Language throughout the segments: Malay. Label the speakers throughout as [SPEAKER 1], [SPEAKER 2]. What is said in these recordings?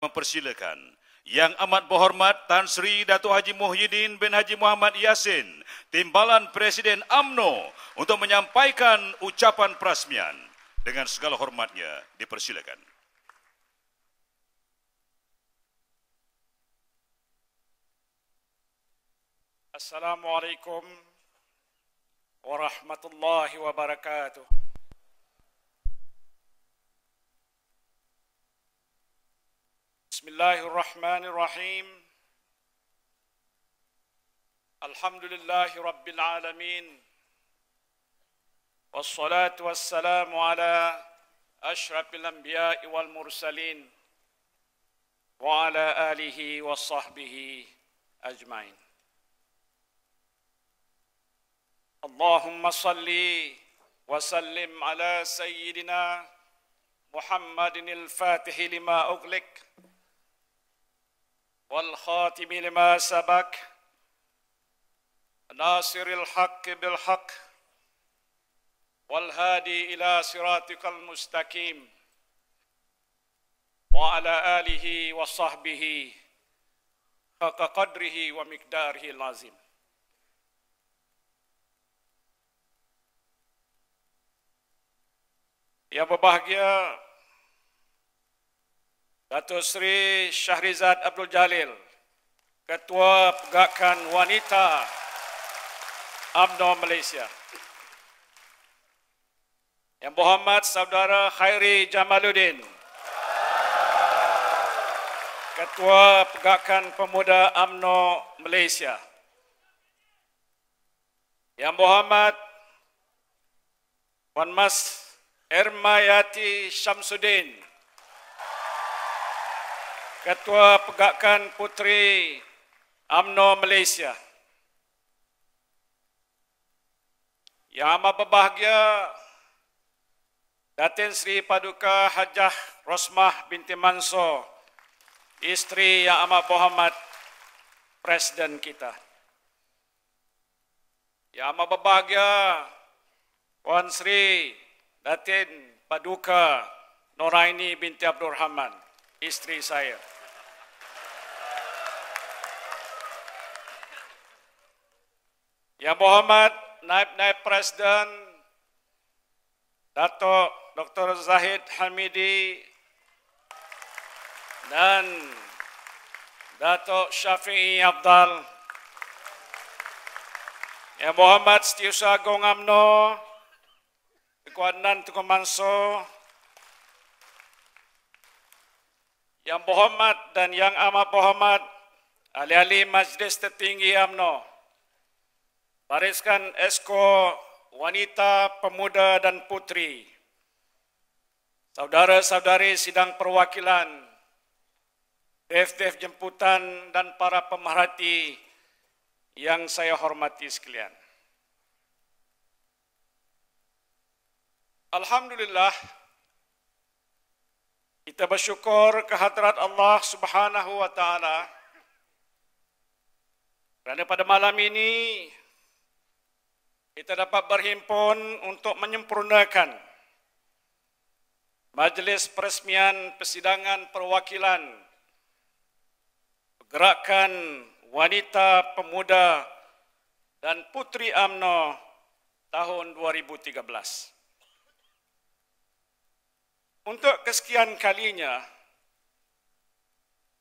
[SPEAKER 1] mempersilakan Yang Amat Berhormat Tan Sri Datuk Haji Muhyiddin bin Haji Muhammad Yassin, Timbalan Presiden UMNO, untuk menyampaikan ucapan perasmian. Dengan segala hormatnya, dipersilakan.
[SPEAKER 2] Assalamualaikum warahmatullahi wabarakatuh. Bismillahirrahmanirrahim. Alhamdulillahi rabbil alamin. Wassalatu wassalamu ala asyrafil anbiya'i wal mursalin wa ala alihi wa sahbihi ajmain. Allahumma salli wa sallim ala sayyidina Muhammadin al-Fatih lima ughliq wal khatimi lima sabak nasiril haqq bil haqq wal hadi ila siratikal mustaqim wa ala alihi wa sahbihi haqqa qadrihi wa miqdarihi lazim. Yang berbahagia Datuk Seri Shahrizad Abdul Jalil, Ketua Pergerakan Wanita UMNO Malaysia. Yang berhormat Saudara Khairi Jamaluddin, Ketua Pergerakan Pemuda UMNO Malaysia. Yang berhormat Puan Mas Ermayati Syamsuddin, Ketua Pergerakan Puteri UMNO Malaysia. Yang amat berbahagia Datin Sri Paduka Hajah Rosmah binti Mansor, isteri Yang Amat Berhormat Presiden kita. Yang amat berbahagia Puan Sri Datin Paduka Noraini binti Abdul Rahman, isteri saya. Yang berhormat Naib Presiden Datuk Dr. Zahid Hamidi dan Datuk Syafi'i Abdal. Yang berhormat Setiausaha Agung UMNO Kekuatan Tunku Mansor, Yang berhormat dan Yang Amat Berhormat ahli-ahli Majlis Tertinggi UMNO, Barisan Esko Wanita, Pemuda dan Puteri, saudara-saudari sidang perwakilan, def-def jemputan dan para pemerhati yang saya hormati sekalian. Alhamdulillah, kita bersyukur kehadrat Allah Subhanahu wa Ta'ala kerana pada malam ini kita dapat berhimpun untuk menyempurnakan majlis peresmian persidangan perwakilan Pergerakan Wanita, Pemuda dan Puteri UMNO tahun 2013. Untuk kesekian kalinya,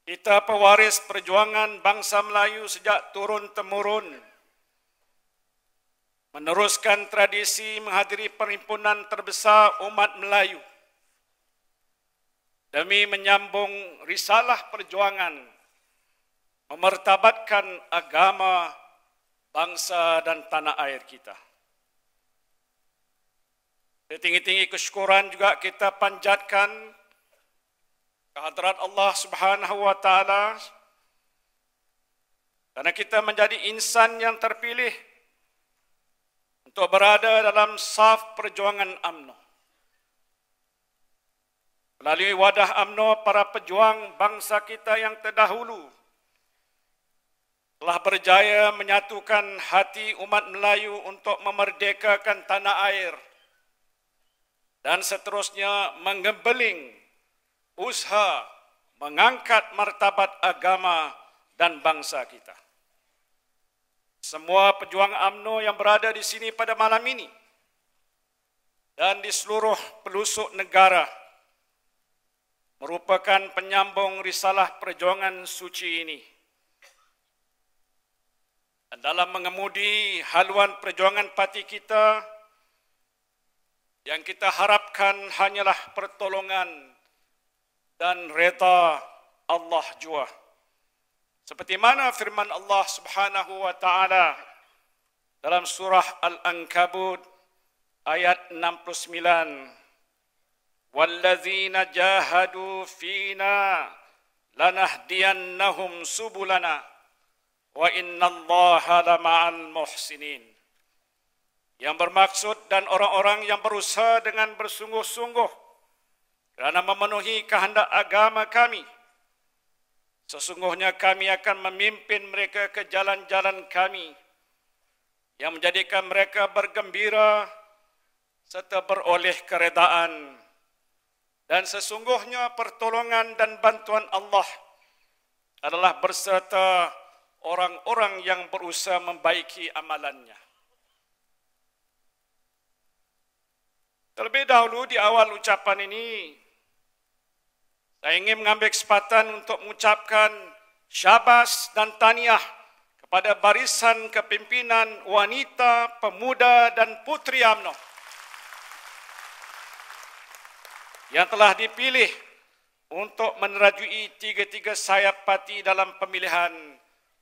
[SPEAKER 2] kita pewaris perjuangan bangsa Melayu sejak turun-temurun meneruskan tradisi menghadiri perhimpunan terbesar umat Melayu demi menyambung risalah perjuangan memertabatkan agama, bangsa dan tanah air kita. Setinggi-tinggi kesyukuran juga kita panjatkan kehadrat Allah Subhanahu wa Ta'ala kerana kita menjadi insan yang terpilih untuk berada dalam saf perjuangan UMNO. Melalui wadah UMNO, para pejuang bangsa kita yang terdahulu telah berjaya menyatukan hati umat Melayu untuk memerdekakan tanah air dan seterusnya menggembeling usaha mengangkat martabat agama dan bangsa kita. Semua pejuang UMNO yang berada di sini pada malam ini dan di seluruh pelosok negara merupakan penyambung risalah perjuangan suci ini. Dan dalam mengemudi haluan perjuangan parti kita, yang kita harapkan hanyalah pertolongan dan redha Allah jua. Seperti mana firman Allah Subhanahu wa taala dalam surah Al-Ankabut ayat 69, "Wallazina jahadu fina lanahdiyannahum subulana wa innallaha lama'al muhsinin." Yang bermaksud dan orang-orang yang berusaha dengan bersungguh-sungguh kerana memenuhi kehendak agama kami, sesungguhnya kami akan memimpin mereka ke jalan-jalan kami yang menjadikan mereka bergembira serta beroleh keredaan. Dan sesungguhnya pertolongan dan bantuan Allah adalah berserta orang-orang yang berusaha membaiki amalannya. Terlebih dahulu di awal ucapan ini, saya ingin mengambil kesempatan untuk mengucapkan syabas dan tahniah kepada barisan kepimpinan wanita, pemuda dan puteri UMNO yang telah dipilih untuk menerajui tiga-tiga sayap parti dalam pemilihan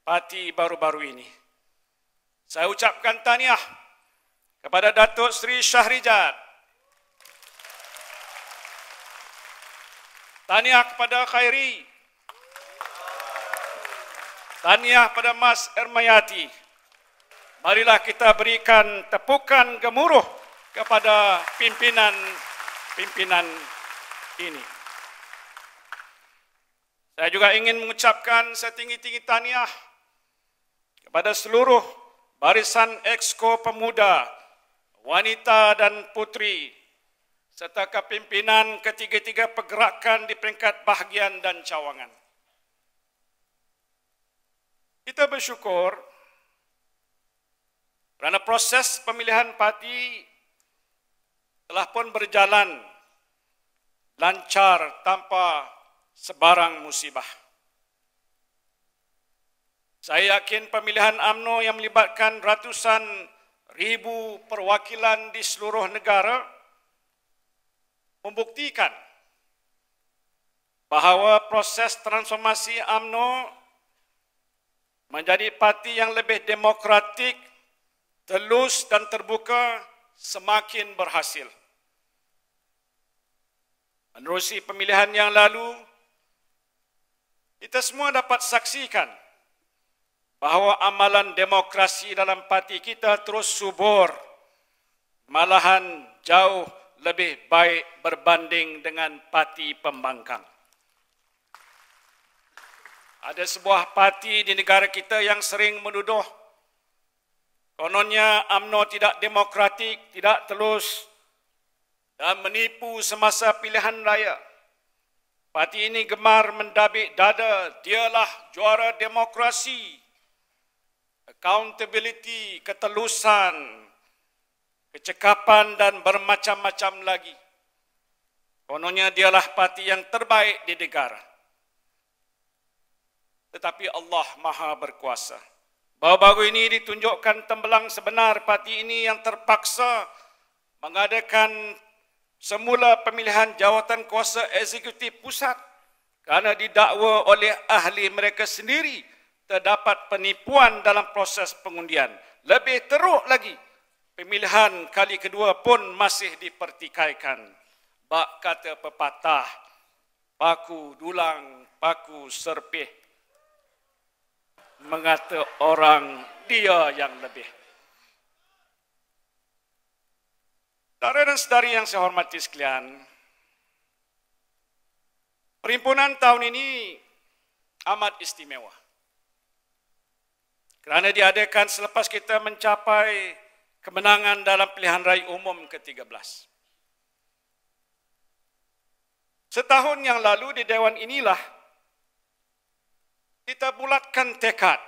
[SPEAKER 2] parti baru-baru ini. Saya ucapkan tahniah kepada Datuk Seri Syahrijat, tahniah kepada Khairi, tahniah kepada Mas Ermayati. Marilah kita berikan tepukan gemuruh kepada pimpinan ini. Saya juga ingin mengucapkan setinggi-tinggi tahniah kepada seluruh barisan Exco pemuda, wanita dan puteri, serta kepimpinan ketiga-tiga pergerakan di peringkat bahagian dan cawangan. Kita bersyukur kerana proses pemilihan parti telah pun berjalan lancar tanpa sebarang musibah. Saya yakin pemilihan UMNO yang melibatkan ratusan ribu perwakilan di seluruh negara membuktikan bahawa proses transformasi UMNO menjadi parti yang lebih demokratik, telus dan terbuka semakin berhasil. Menerusi pemilihan yang lalu, kita semua dapat saksikan bahawa amalan demokrasi dalam parti kita terus subur, malahan jauh lebih baik berbanding dengan parti pembangkang. Ada sebuah parti di negara kita yang sering menuduh kononnya UMNO tidak demokratik, tidak telus dan menipu semasa pilihan raya. Parti ini gemar mendabik dada, dialah juara demokrasi, accountability, ketelusan, kecekapan dan bermacam-macam lagi. Kononnya dialah parti yang terbaik di negara. Tetapi Allah Maha Berkuasa. Baru-baru ini ditunjukkan tembelang sebenar parti ini yang terpaksa mengadakan semula pemilihan jawatan kuasa eksekutif pusat kerana didakwa oleh ahli mereka sendiri terdapat penipuan dalam proses pengundian. Lebih teruk lagi, pemilihan kali kedua pun masih dipertikaikan. Bak kata pepatah, paku dulang, paku serpih, mengata orang dia yang lebih. Saudara dan saudari yang saya hormati sekalian, perhimpunan tahun ini amat istimewa kerana diadakan selepas kita mencapai kemenangan dalam pilihan raya umum ke-13. Setahun yang lalu di Dewan inilah kita bulatkan tekad,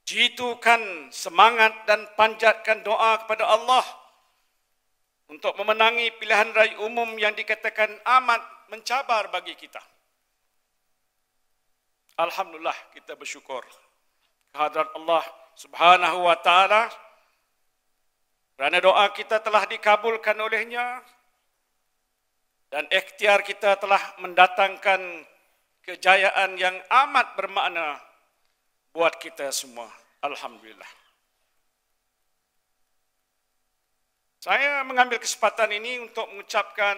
[SPEAKER 2] jitukan semangat dan panjatkan doa kepada Allah untuk memenangi pilihan raya umum yang dikatakan amat mencabar bagi kita. Alhamdulillah, kita bersyukur kehadrat Allah Subhanahu wa taala kerana doa kita telah dikabulkan olehnya dan ikhtiar kita telah mendatangkan kejayaan yang amat bermakna buat kita semua. Alhamdulillah. Saya mengambil kesempatan ini untuk mengucapkan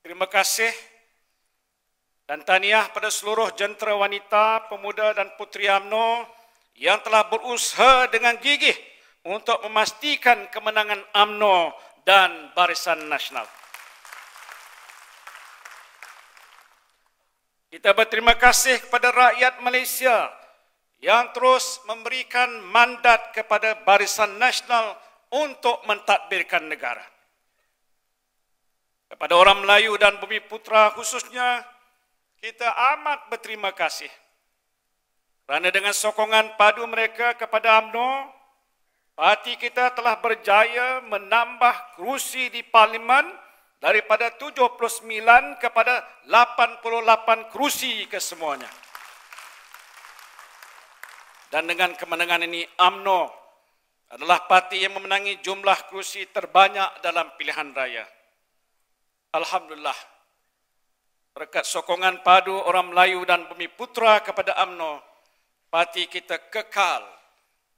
[SPEAKER 2] terima kasih dan tahniah pada seluruh jentera wanita, pemuda dan puteri UMNO yang telah berusaha dengan gigih untuk memastikan kemenangan UMNO dan Barisan Nasional. Kita berterima kasih kepada rakyat Malaysia yang terus memberikan mandat kepada Barisan Nasional untuk mentadbirkan negara. Kepada orang Melayu dan Bumi Putra khususnya, kita amat berterima kasih kerana dengan sokongan padu mereka kepada UMNO, parti kita telah berjaya menambah kerusi di Parlimen daripada 79 kepada 88 kerusi kesemuanya. Dan dengan kemenangan ini, UMNO adalah parti yang memenangi jumlah kerusi terbanyak dalam pilihan raya. Alhamdulillah, berkat sokongan padu orang Melayu dan Bumi Putra kepada UMNO, parti kita kekal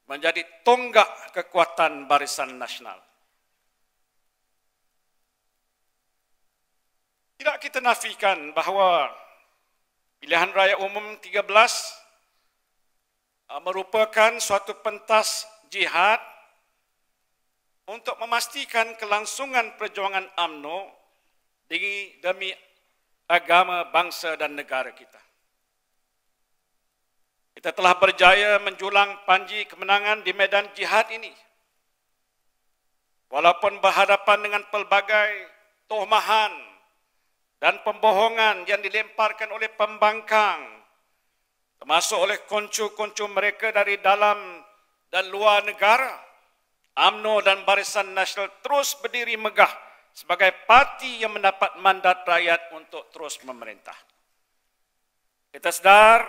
[SPEAKER 2] menjadi tonggak kekuatan Barisan Nasional. Tidak kita nafikan bahawa pilihan raya umum 13 merupakan suatu pentas jihad untuk memastikan kelangsungan perjuangan UMNO demi agama, bangsa dan negara kita. Kita telah berjaya menjulang panji kemenangan di medan jihad ini. Walaupun berhadapan dengan pelbagai tohmahan dan pembohongan yang dilemparkan oleh pembangkang, termasuk oleh koncu-koncu mereka dari dalam dan luar negara, UMNO dan Barisan Nasional terus berdiri megah sebagai parti yang mendapat mandat rakyat untuk terus memerintah. Kita sedar,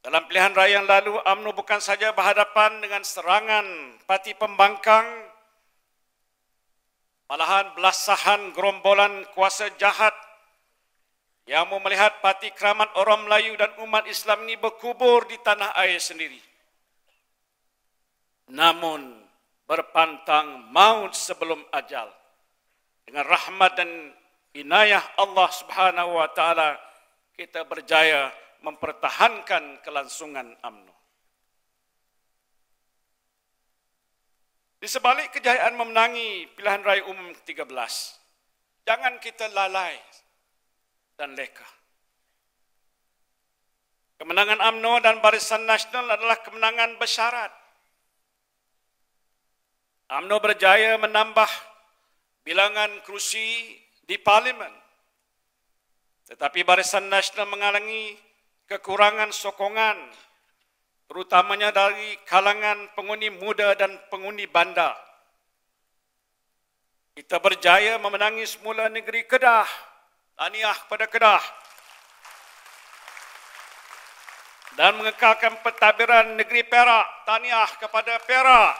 [SPEAKER 2] dalam pilihan raya yang lalu, UMNO bukan saja berhadapan dengan serangan parti pembangkang, malahan belasahan gerombolan kuasa jahat yang mau melihat parti keramat orang Melayu dan umat Islam ini berkubur di tanah air sendiri. Namun, berpantang maut sebelum ajal. Dengan rahmat dan inayah Allah Subhanahu wa taala, kita berjaya mempertahankan kelangsungan UMNO. Di sebalik kejayaan memenangi pilihan raya umum 13, jangan kita lalai dan leka. Kemenangan UMNO dan Barisan Nasional adalah kemenangan bersyarat. UMNO berjaya menambah bilangan kerusi di Parlimen, tetapi Barisan Nasional mengalami kekurangan sokongan, terutamanya dari kalangan pengundi muda dan pengundi bandar. Kita berjaya memenangi semula negeri Kedah. Tahniah kepada Kedah. Dan mengekalkan pentadbiran negeri Perak. Tahniah kepada Perak.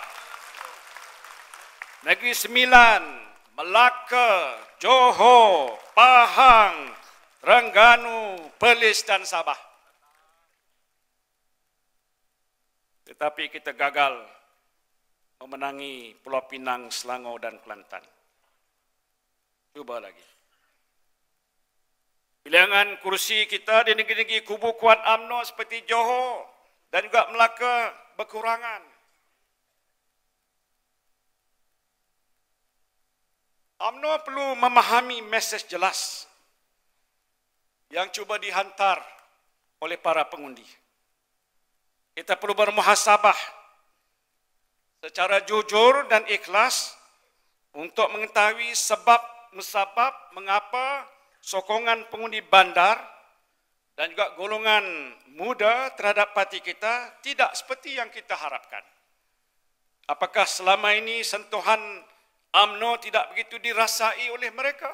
[SPEAKER 2] Negeri Sembilan, Melaka, Johor, Pahang, Terengganu, Perlis dan Sabah. Tetapi kita gagal memenangi Pulau Pinang, Selangor dan Kelantan. Cuba lagi. Bilangan kursi kita di negeri-negeri kubu kuat UMNO seperti Johor dan juga Melaka berkurangan. UMNO perlu memahami mesej jelas yang cuba dihantar oleh para pengundi. Kita perlu bermuhasabah secara jujur dan ikhlas untuk mengetahui sebab musabab mengapa sokongan pengundi bandar dan juga golongan muda terhadap parti kita tidak seperti yang kita harapkan. Apakah selama ini sentuhan UMNO tidak begitu dirasai oleh mereka?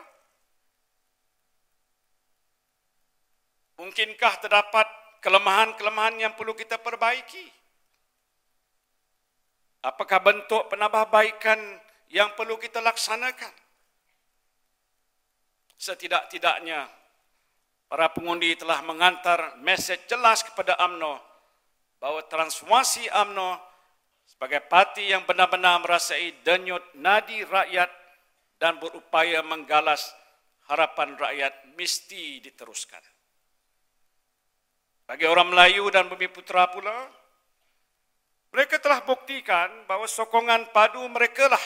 [SPEAKER 2] Mungkinkah terdapat kelemahan-kelemahan yang perlu kita perbaiki? Apakah bentuk penambahbaikan yang perlu kita laksanakan? Setidak-tidaknya, para pengundi telah mengantar mesej jelas kepada UMNO bahawa transformasi UMNO sebagai parti yang benar-benar merasai denyut nadi rakyat dan berupaya menggalas harapan rakyat mesti diteruskan. Bagi orang Melayu dan Bumiputra pula, mereka telah buktikan bahawa sokongan padu mereka lah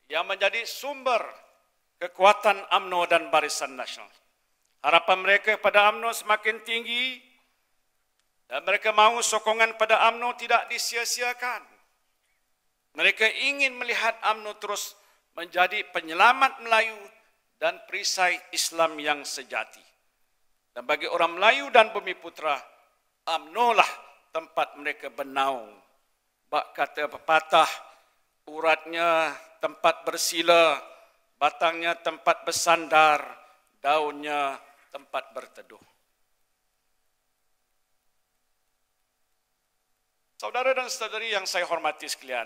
[SPEAKER 2] yang menjadi sumber kekuatan UMNO dan Barisan Nasional. Harapan mereka pada UMNO semakin tinggi dan mereka mahu sokongan pada UMNO tidak disia-siakan. Mereka ingin melihat UMNO terus menjadi penyelamat Melayu dan perisai Islam yang sejati. Dan bagi orang Melayu dan Bumiputra, UMNO lah tempat mereka bernaung. Bak kata pepatah, uratnya tempat bersila, batangnya tempat bersandar, daunnya tempat berteduh. Saudara dan saudari yang saya hormati sekalian,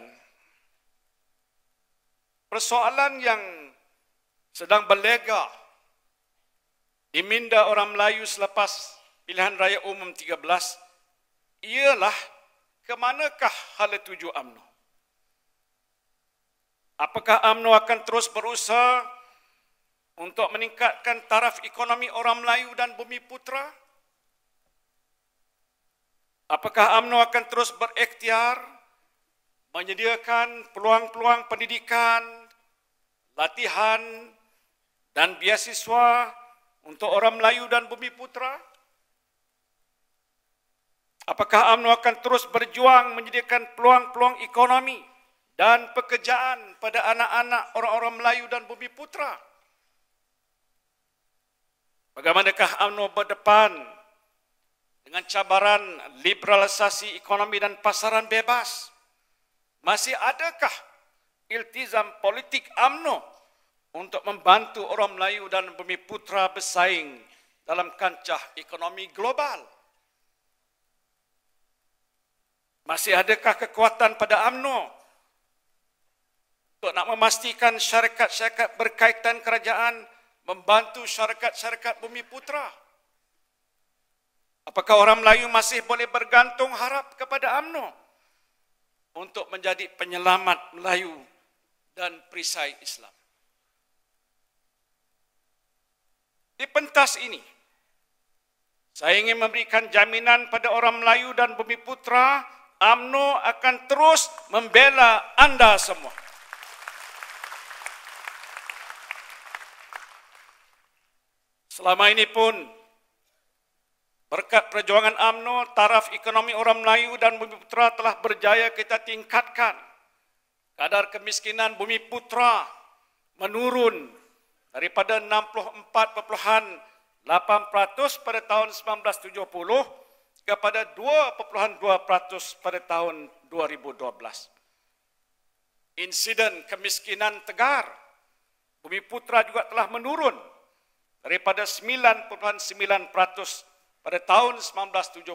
[SPEAKER 2] persoalan yang sedang berlega di minda orang Melayu selepas pilihan raya umum 13 ialah ke manakah hala tuju UMNO? Apakah UMNO akan terus berusaha untuk meningkatkan taraf ekonomi orang Melayu dan Bumiputra? Apakah UMNO akan terus berikhtiar menyediakan peluang-peluang pendidikan, latihan dan beasiswa untuk orang Melayu dan Bumiputra? Apakah UMNO akan terus berjuang menyediakan peluang-peluang ekonomi dan pekerjaan pada anak-anak orang-orang Melayu dan Bumiputra? Bagaimanakah UMNO berdepan dengan cabaran liberalisasi ekonomi dan pasaran bebas? Masih adakah iltizam politik UMNO untuk membantu orang Melayu dan Bumiputra bersaing dalam kancah ekonomi global? Masih adakah kekuatan pada UMNO untuk nak memastikan syarikat-syarikat berkaitan kerajaan membantu syarikat-syarikat Bumiputra? Apakah orang Melayu masih boleh bergantung harap kepada UMNO untuk menjadi penyelamat Melayu dan perisai Islam? Di pentas ini, saya ingin memberikan jaminan pada orang Melayu dan Bumiputra, UMNO akan terus membela anda semua. Selama ini pun, berkat perjuangan UMNO, taraf ekonomi orang Melayu dan Bumiputra telah berjaya kita tingkatkan. Kadar kemiskinan Bumiputra menurun daripada 64,8% pada tahun 1970 kepada 2,2% pada tahun 2012. Insiden kemiskinan tegar Bumiputra juga telah menurun daripada 9,9% pada tahun 1970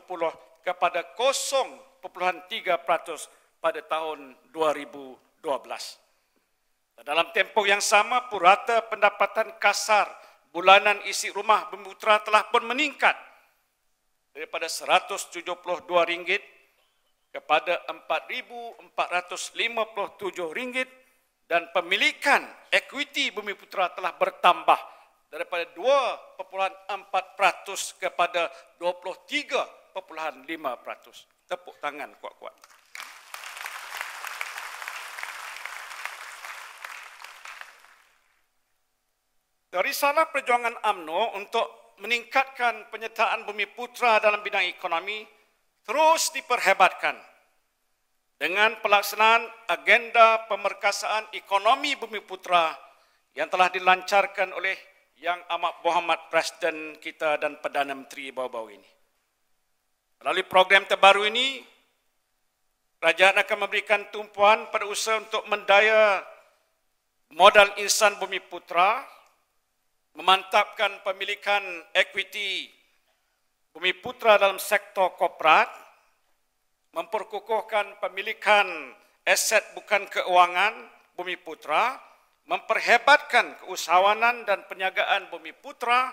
[SPEAKER 2] kepada 0,3% pada tahun 2012. Dalam tempoh yang sama, purata pendapatan kasar bulanan isi rumah Bumiputra telah pun meningkat daripada RM172 kepada RM4,457 dan pemilikan ekuiti Bumiputra telah bertambah daripada 2,4% kepada 23,5%. Tepuk tangan kuat-kuat. Risalah perjuangan UMNO untuk meningkatkan penyertaan Bumiputra dalam bidang ekonomi terus diperhebatkan dengan pelaksanaan agenda pemerkasaan ekonomi Bumiputra yang telah dilancarkan oleh yang amat berhormat Presiden kita dan Perdana Menteri baru-baru ini. Melalui program terbaru ini, kerajaan akan memberikan tumpuan pada usaha untuk mendaya modal insan Bumi Putra, memantapkan pemilikan equity Bumi Putra dalam sektor korporat, memperkukuhkan pemilikan aset bukan keuangan Bumi Putra, memperhebatkan keusahawanan dan perniagaan Bumi Putra,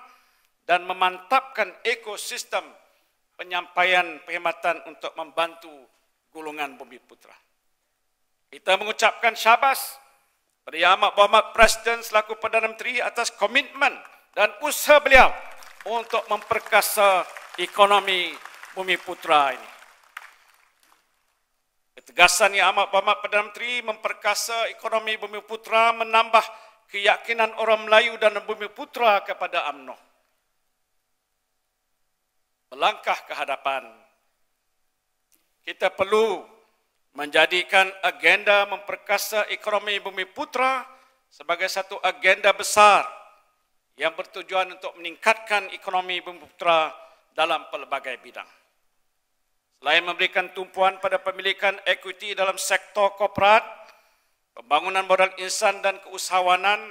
[SPEAKER 2] dan memantapkan ekosistem penyampaian perkhidmatan untuk membantu golongan Bumi Putra. Kita mengucapkan syabas pada Yang Amat Berhormat Presiden selaku Perdana Menteri atas komitmen dan usaha beliau untuk memperkasa ekonomi Bumi Putra ini. Ketegasan Yang Amat Berhormat Perdana Menteri memperkasa ekonomi Bumi Putra menambah keyakinan orang Melayu dan Bumi Putra kepada UMNO. Melangkah ke hadapan, kita perlu menjadikan agenda memperkasa ekonomi Bumi Putra sebagai satu agenda besar yang bertujuan untuk meningkatkan ekonomi Bumi Putra dalam pelbagai bidang. Selain memberikan tumpuan pada pemilikan equity dalam sektor korporat, pembangunan modal insan dan keusahawanan,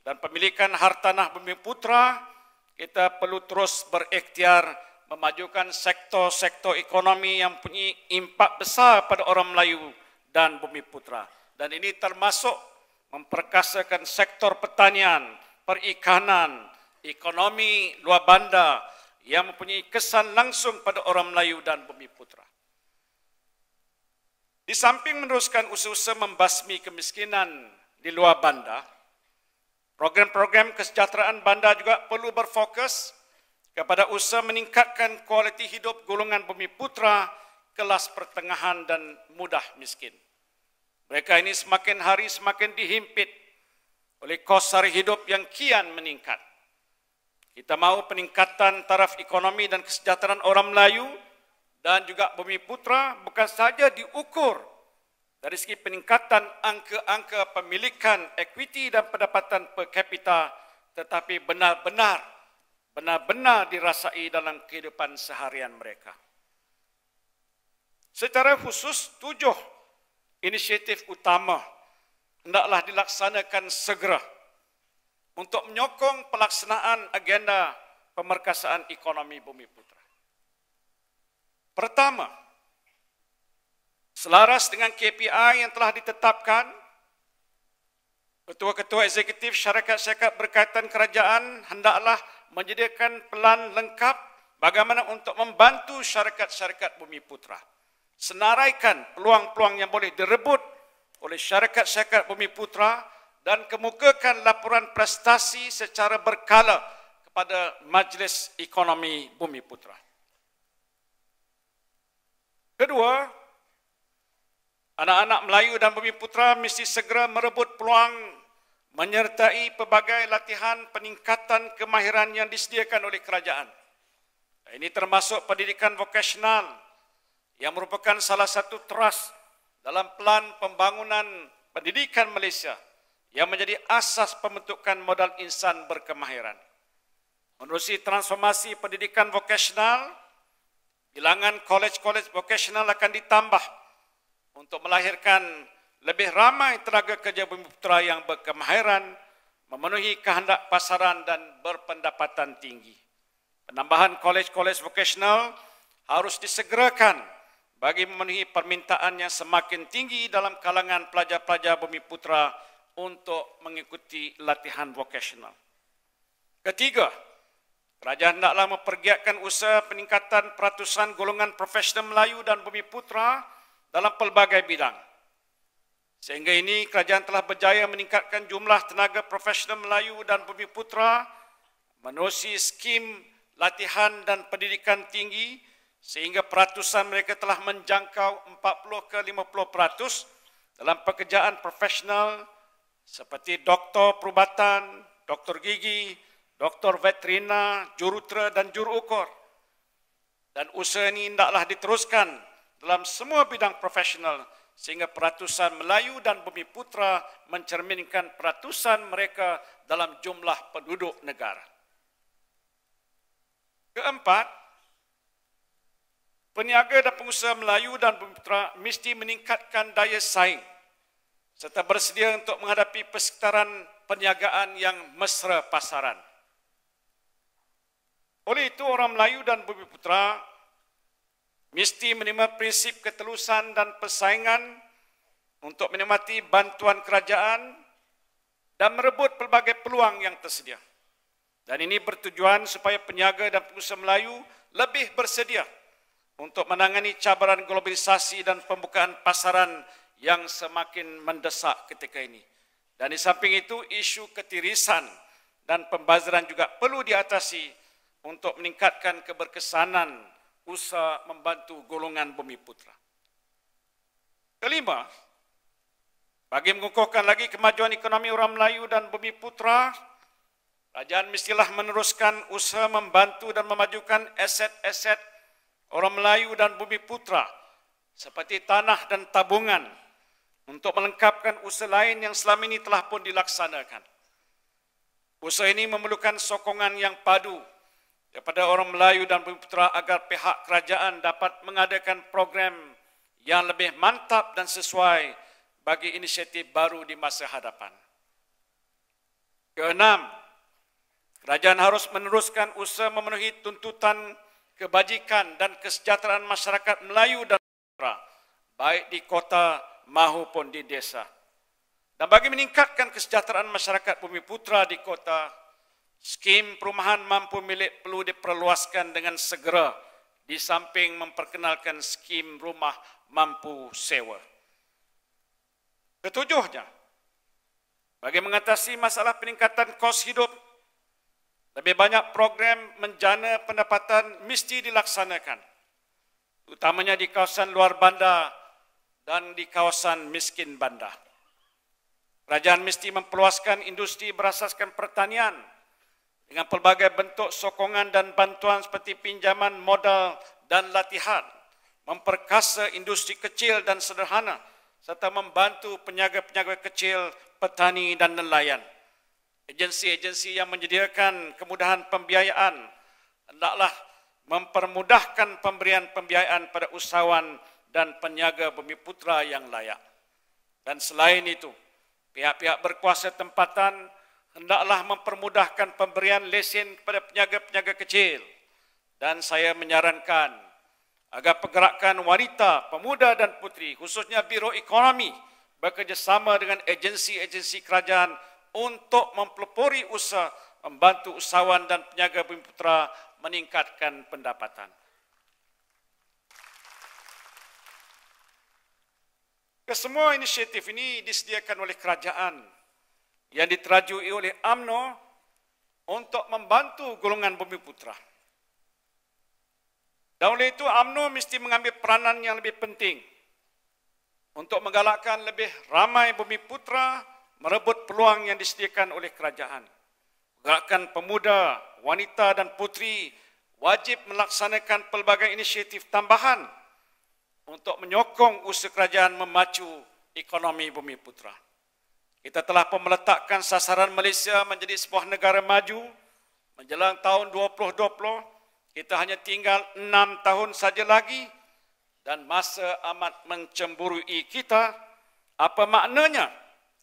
[SPEAKER 2] dan pemilikan hartanah Bumi Putra, kita perlu terus berikhtiar memajukan sektor-sektor ekonomi yang punya impak besar pada orang Melayu dan Bumi Putra. Dan ini termasuk memperkasakan sektor pertanian, perikanan, ekonomi luar bandar yang mempunyai kesan langsung pada orang Melayu dan Bumi Putra. Di samping meneruskan usaha-usaha membasmi kemiskinan di luar bandar, program-program kesejahteraan bandar juga perlu berfokus kepada usaha meningkatkan kualiti hidup golongan Bumi Putra kelas pertengahan dan mudah miskin. Mereka ini semakin hari semakin dihimpit oleh kos sara hidup yang kian meningkat. Kita mahu peningkatan taraf ekonomi dan kesejahteraan orang Melayu dan juga Bumi Putra bukan sahaja diukur dari segi peningkatan angka-angka pemilikan equity dan pendapatan per kapita, tetapi benar-benar dirasai dalam kehidupan seharian mereka. Secara khusus, 7 inisiatif utama hendaklah dilaksanakan segera untuk menyokong pelaksanaan agenda pemerkasaan ekonomi Bumi Putra. Pertama, selaras dengan KPI yang telah ditetapkan, ketua-ketua eksekutif syarikat-syarikat berkaitan kerajaan hendaklah menyediakan pelan lengkap bagaimana untuk membantu syarikat-syarikat Bumi Putra. Senaraikan peluang-peluang yang boleh direbut oleh syarikat-syarikat Bumi Putra dan kemukakan laporan prestasi secara berkala kepada Majlis Ekonomi Bumi Putra. Kedua, anak-anak Melayu dan Bumi Putra mesti segera merebut peluang menyertai pelbagai latihan peningkatan kemahiran yang disediakan oleh kerajaan. Ini termasuk pendidikan vokasional yang merupakan salah satu teras dalam pelan pembangunan pendidikan Malaysia yang menjadi asas pembentukan modal insan berkemahiran. Menerusi transformasi pendidikan vokasional, bilangan kolej-kolej vokasional akan ditambah untuk melahirkan lebih ramai tenaga kerja Bumi Putra yang berkemahiran, memenuhi kehendak pasaran dan berpendapatan tinggi. Penambahan kolej-kolej vokasional harus disegerakan bagi memenuhi permintaan yang semakin tinggi dalam kalangan pelajar-pelajar Bumi Putra untuk mengikuti latihan vokasional. Ketiga, kerajaan hendaklah mempergiatkan usaha peningkatan peratusan golongan profesional Melayu dan Bumi Putra dalam pelbagai bidang. Sehingga ini kerajaan telah berjaya meningkatkan jumlah tenaga profesional Melayu dan Bumi Putra menerusi skim latihan dan pendidikan tinggi sehingga peratusan mereka telah menjangkau 40 ke 50% dalam pekerjaan profesional seperti doktor perubatan, doktor gigi, doktor veterina, jurutera dan juruukur. Dan usaha ini hendaklah diteruskan dalam semua bidang profesional sehingga peratusan Melayu dan Bumiputra mencerminkan peratusan mereka dalam jumlah penduduk negara. Keempat, peniaga dan pengusaha Melayu dan Bumiputra mesti meningkatkan daya saing serta bersedia untuk menghadapi persekitaran perniagaan yang mesra pasaran. Oleh itu, orang Melayu dan Bumiputra mesti menerima prinsip ketelusan dan persaingan untuk menikmati bantuan kerajaan dan merebut pelbagai peluang yang tersedia. Dan ini bertujuan supaya peniaga dan pengusaha Melayu lebih bersedia untuk menangani cabaran globalisasi dan pembukaan pasaran yang semakin mendesak ketika ini. Dan di samping itu, isu ketirisan dan pembazaran juga perlu diatasi untuk meningkatkan keberkesanan usaha membantu golongan Bumiputra. Kelima, bagi mengukuhkan lagi kemajuan ekonomi orang Melayu dan Bumiputra, kerajaan mestilah meneruskan usaha membantu dan memajukan aset-aset orang Melayu dan Bumiputra seperti tanah dan tabungan untuk melengkapkan usaha lain yang selama ini telah pun dilaksanakan. Usaha ini memerlukan sokongan yang padu daripada orang Melayu dan Bumiputra agar pihak kerajaan dapat mengadakan program yang lebih mantap dan sesuai bagi inisiatif baru di masa hadapan. Keenam, kerajaan harus meneruskan usaha memenuhi tuntutan kebajikan dan kesejahteraan masyarakat Melayu dan Bumiputra, baik di kota maupun di desa. Dan bagi meningkatkan kesejahteraan masyarakat Bumiputra di kota, skim perumahan mampu milik perlu diperluaskan dengan segera di samping memperkenalkan skim rumah mampu sewa. Ketujuhnya, bagi mengatasi masalah peningkatan kos hidup, lebih banyak program menjana pendapatan mesti dilaksanakan, utamanya di kawasan luar bandar dan di kawasan miskin bandar. Kerajaan mesti memperluaskan industri berasaskan pertanian dengan pelbagai bentuk sokongan dan bantuan seperti pinjaman modal dan latihan, memperkasa industri kecil dan sederhana, serta membantu peniaga-peniaga kecil, petani dan nelayan. Agensi-agensi yang menyediakan kemudahan pembiayaan hendaklah mempermudahkan pemberian pembiayaan pada usahawan dan peniaga Bumiputra yang layak. Dan selain itu, pihak-pihak berkuasa tempatan hendaklah mempermudahkan pemberian lesen kepada peniaga-peniaga kecil. Dan saya menyarankan agar pergerakan wanita, pemuda dan puteri, khususnya Biro Ekonomi, bekerjasama dengan agensi-agensi kerajaan untuk mempelopori usaha, membantu usahawan dan peniaga Bumiputra meningkatkan pendapatan. Kesemua inisiatif ini disediakan oleh kerajaan yang diterajui oleh UMNO untuk membantu golongan Bumiputra. Dan oleh itu UMNO mesti mengambil peranan yang lebih penting untuk menggalakkan lebih ramai Bumiputra merebut peluang yang disediakan oleh kerajaan. Gerakan pemuda, wanita dan puteri wajib melaksanakan pelbagai inisiatif tambahan untuk menyokong usaha kerajaan memacu ekonomi Bumiputra. Kita telah pun meletakkan sasaran Malaysia menjadi sebuah negara maju menjelang tahun 2020. Kita hanya tinggal 6 tahun saja lagi dan masa amat mencemburui kita. Apa maknanya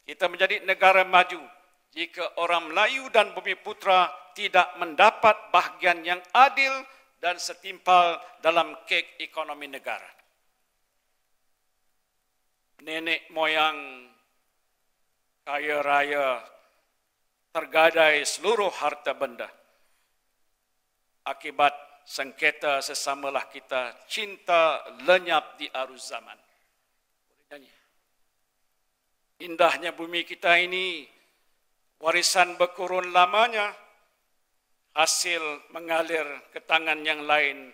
[SPEAKER 2] kita menjadi negara maju jika orang Melayu dan Bumiputra tidak mendapat bahagian yang adil dan setimpal dalam kek ekonomi negara? Nenek moyang kaya raya tergadai seluruh harta benda. Akibat sengketa sesamalah kita, cinta lenyap di arus zaman. Boleh nyanyi. Indahnya bumi kita ini, warisan berkurun lamanya, hasil mengalir ke tangan yang lain,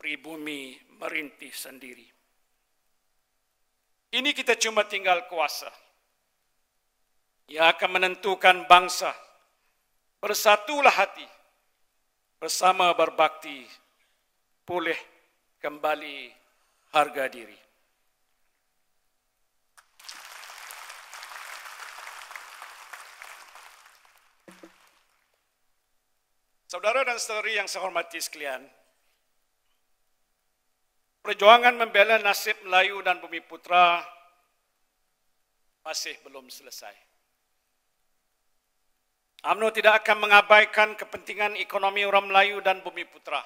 [SPEAKER 2] pribumi merintih sendiri. Ini kita cuma tinggal kuasa yang akan menentukan bangsa. Bersatulah hati, bersama berbakti, pulih kembali harga diri. Saudara dan saudari yang saya hormati sekalian, perjuangan membela nasib Melayu dan Bumi Putra masih belum selesai. UMNO tidak akan mengabaikan kepentingan ekonomi orang Melayu dan Bumi Putra.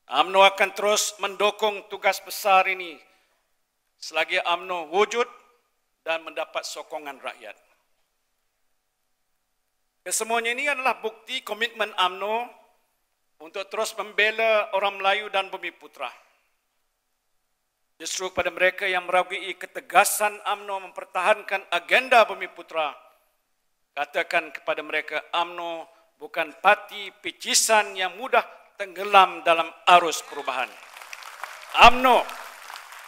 [SPEAKER 2] UMNO akan terus mendukung tugas besar ini selagi UMNO wujud dan mendapat sokongan rakyat. Kesemuanya ini adalah bukti komitmen UMNO untuk terus membela orang Melayu dan Bumi Putra. Justru kepada mereka yang meragukan ketegasan UMNO mempertahankan agenda Bumi Putra, katakan kepada mereka, UMNO bukan parti picisan yang mudah tenggelam dalam arus perubahan. UMNO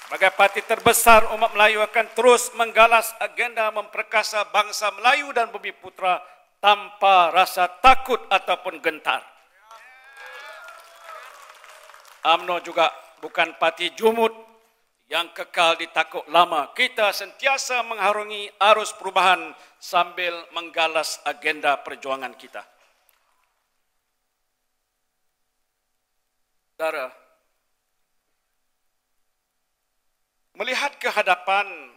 [SPEAKER 2] sebagai parti terbesar umat Melayu akan terus menggalas agenda memperkasa bangsa Melayu dan Bumi Putra tanpa rasa takut ataupun gentar. UMNO juga bukan parti jumud yang kekal ditakut lama. Kita sentiasa mengharungi arus perubahan sambil menggalas agenda perjuangan kita. Saudara, melihat ke hadapan,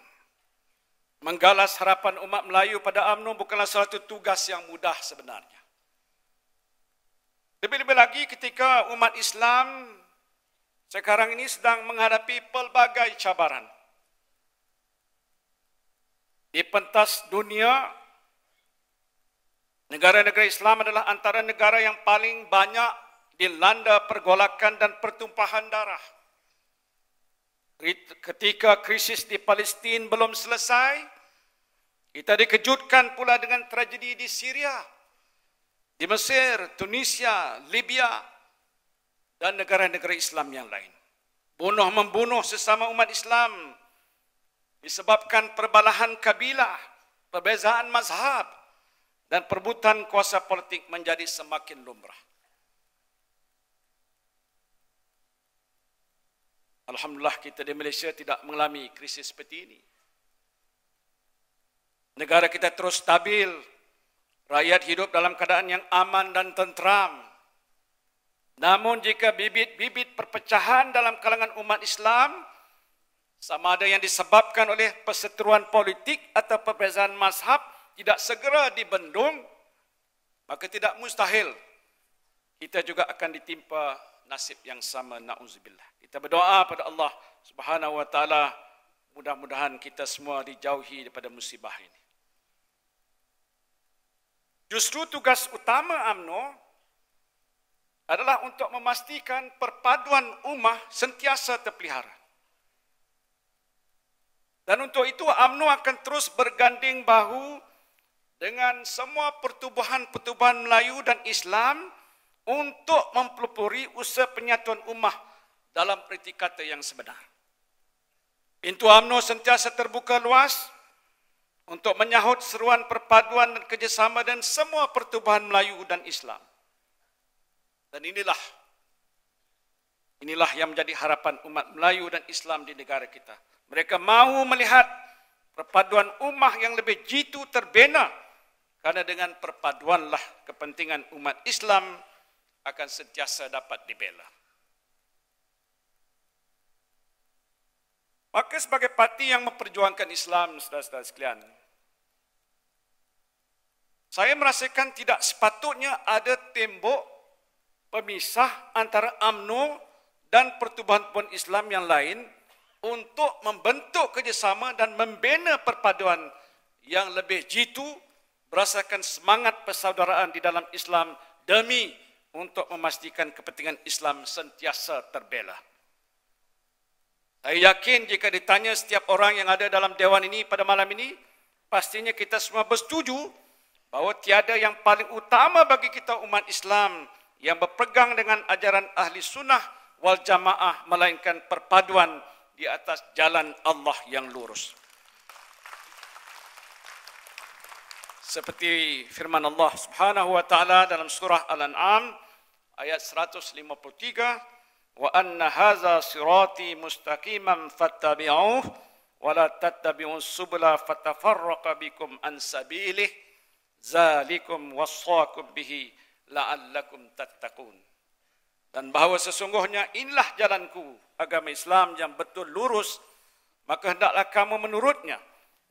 [SPEAKER 2] menggalas harapan umat Melayu pada UMNO bukanlah suatu tugas yang mudah sebenarnya. Lebih-lebih lagi ketika umat Islam sekarang ini sedang menghadapi pelbagai cabaran. Di pentas dunia, negara-negara Islam adalah antara negara yang paling banyak dilanda pergolakan dan pertumpahan darah. Ketika krisis di Palestin belum selesai, kita dikejutkan pula dengan tragedi di Syria, di Mesir, Tunisia, Libya, dan negara-negara Islam yang lain. Bunuh-membunuh sesama umat Islam disebabkan perbalahan kabilah, perbezaan mazhab, dan perebutan kuasa politik menjadi semakin lumrah. Alhamdulillah kita di Malaysia tidak mengalami krisis seperti ini. Negara kita terus stabil, rakyat hidup dalam keadaan yang aman dan tentram. Namun jika bibit-bibit perpecahan dalam kalangan umat Islam, sama ada yang disebabkan oleh perseteruan politik atau perbezaan mazhab, tidak segera dibendung, maka tidak mustahil kita juga akan ditimpa nasib yang sama, na'udzubillah. Kita berdoa pada Allah Subhanahu wa taala, mudah-mudahan kita semua dijauhi daripada musibah ini. Justru tugas utama UMNO adalah untuk memastikan perpaduan ummah sentiasa terpelihara. Dan untuk itu UMNO akan terus berganding bahu dengan semua pertubuhan-pertubuhan Melayu dan Islam untuk mempelopori usaha penyatuan ummah dalam erti kata yang sebenar. Pintu UMNO sentiasa terbuka luas untuk menyahut seruan perpaduan dan kerjasama dan semua pertubuhan Melayu dan Islam. Dan inilah yang menjadi harapan umat Melayu dan Islam di negara kita. Mereka mahu melihat perpaduan ummah yang lebih jitu terbina, karena dengan perpaduanlah kepentingan umat Islam akan sentiasa dapat dibela. Maka sebagai parti yang memperjuangkan Islam, saudara-saudara sekalian, saya merasakan tidak sepatutnya ada tembok pemisah antara UMNO dan pertubuhan-pertubuhan Islam yang lain untuk membentuk kerjasama dan membina perpaduan yang lebih jitu berdasarkan semangat persaudaraan di dalam Islam demi untuk memastikan kepentingan Islam sentiasa terbela. Saya yakin jika ditanya setiap orang yang ada dalam dewan ini pada malam ini, pastinya kita semua bersetuju bahawa tiada yang paling utama bagi kita umat Islam yang berpegang dengan ajaran ahli sunnah wal jamaah melainkan perpaduan di atas jalan Allah yang lurus. Seperti firman Allah Subhanahu wa taala dalam surah Al-An'am ayat 153, wa anna hadza sirati mustaqiman fattabi'uhu wa la tattabi'us subula fatafarraqa bikum an sabilihi zalikum wassaqum bihi la'allakum tattaqun. Dan bahawa sesungguhnya inilah jalanku, agama Islam yang betul lurus, maka hendaklah kamu menurutnya.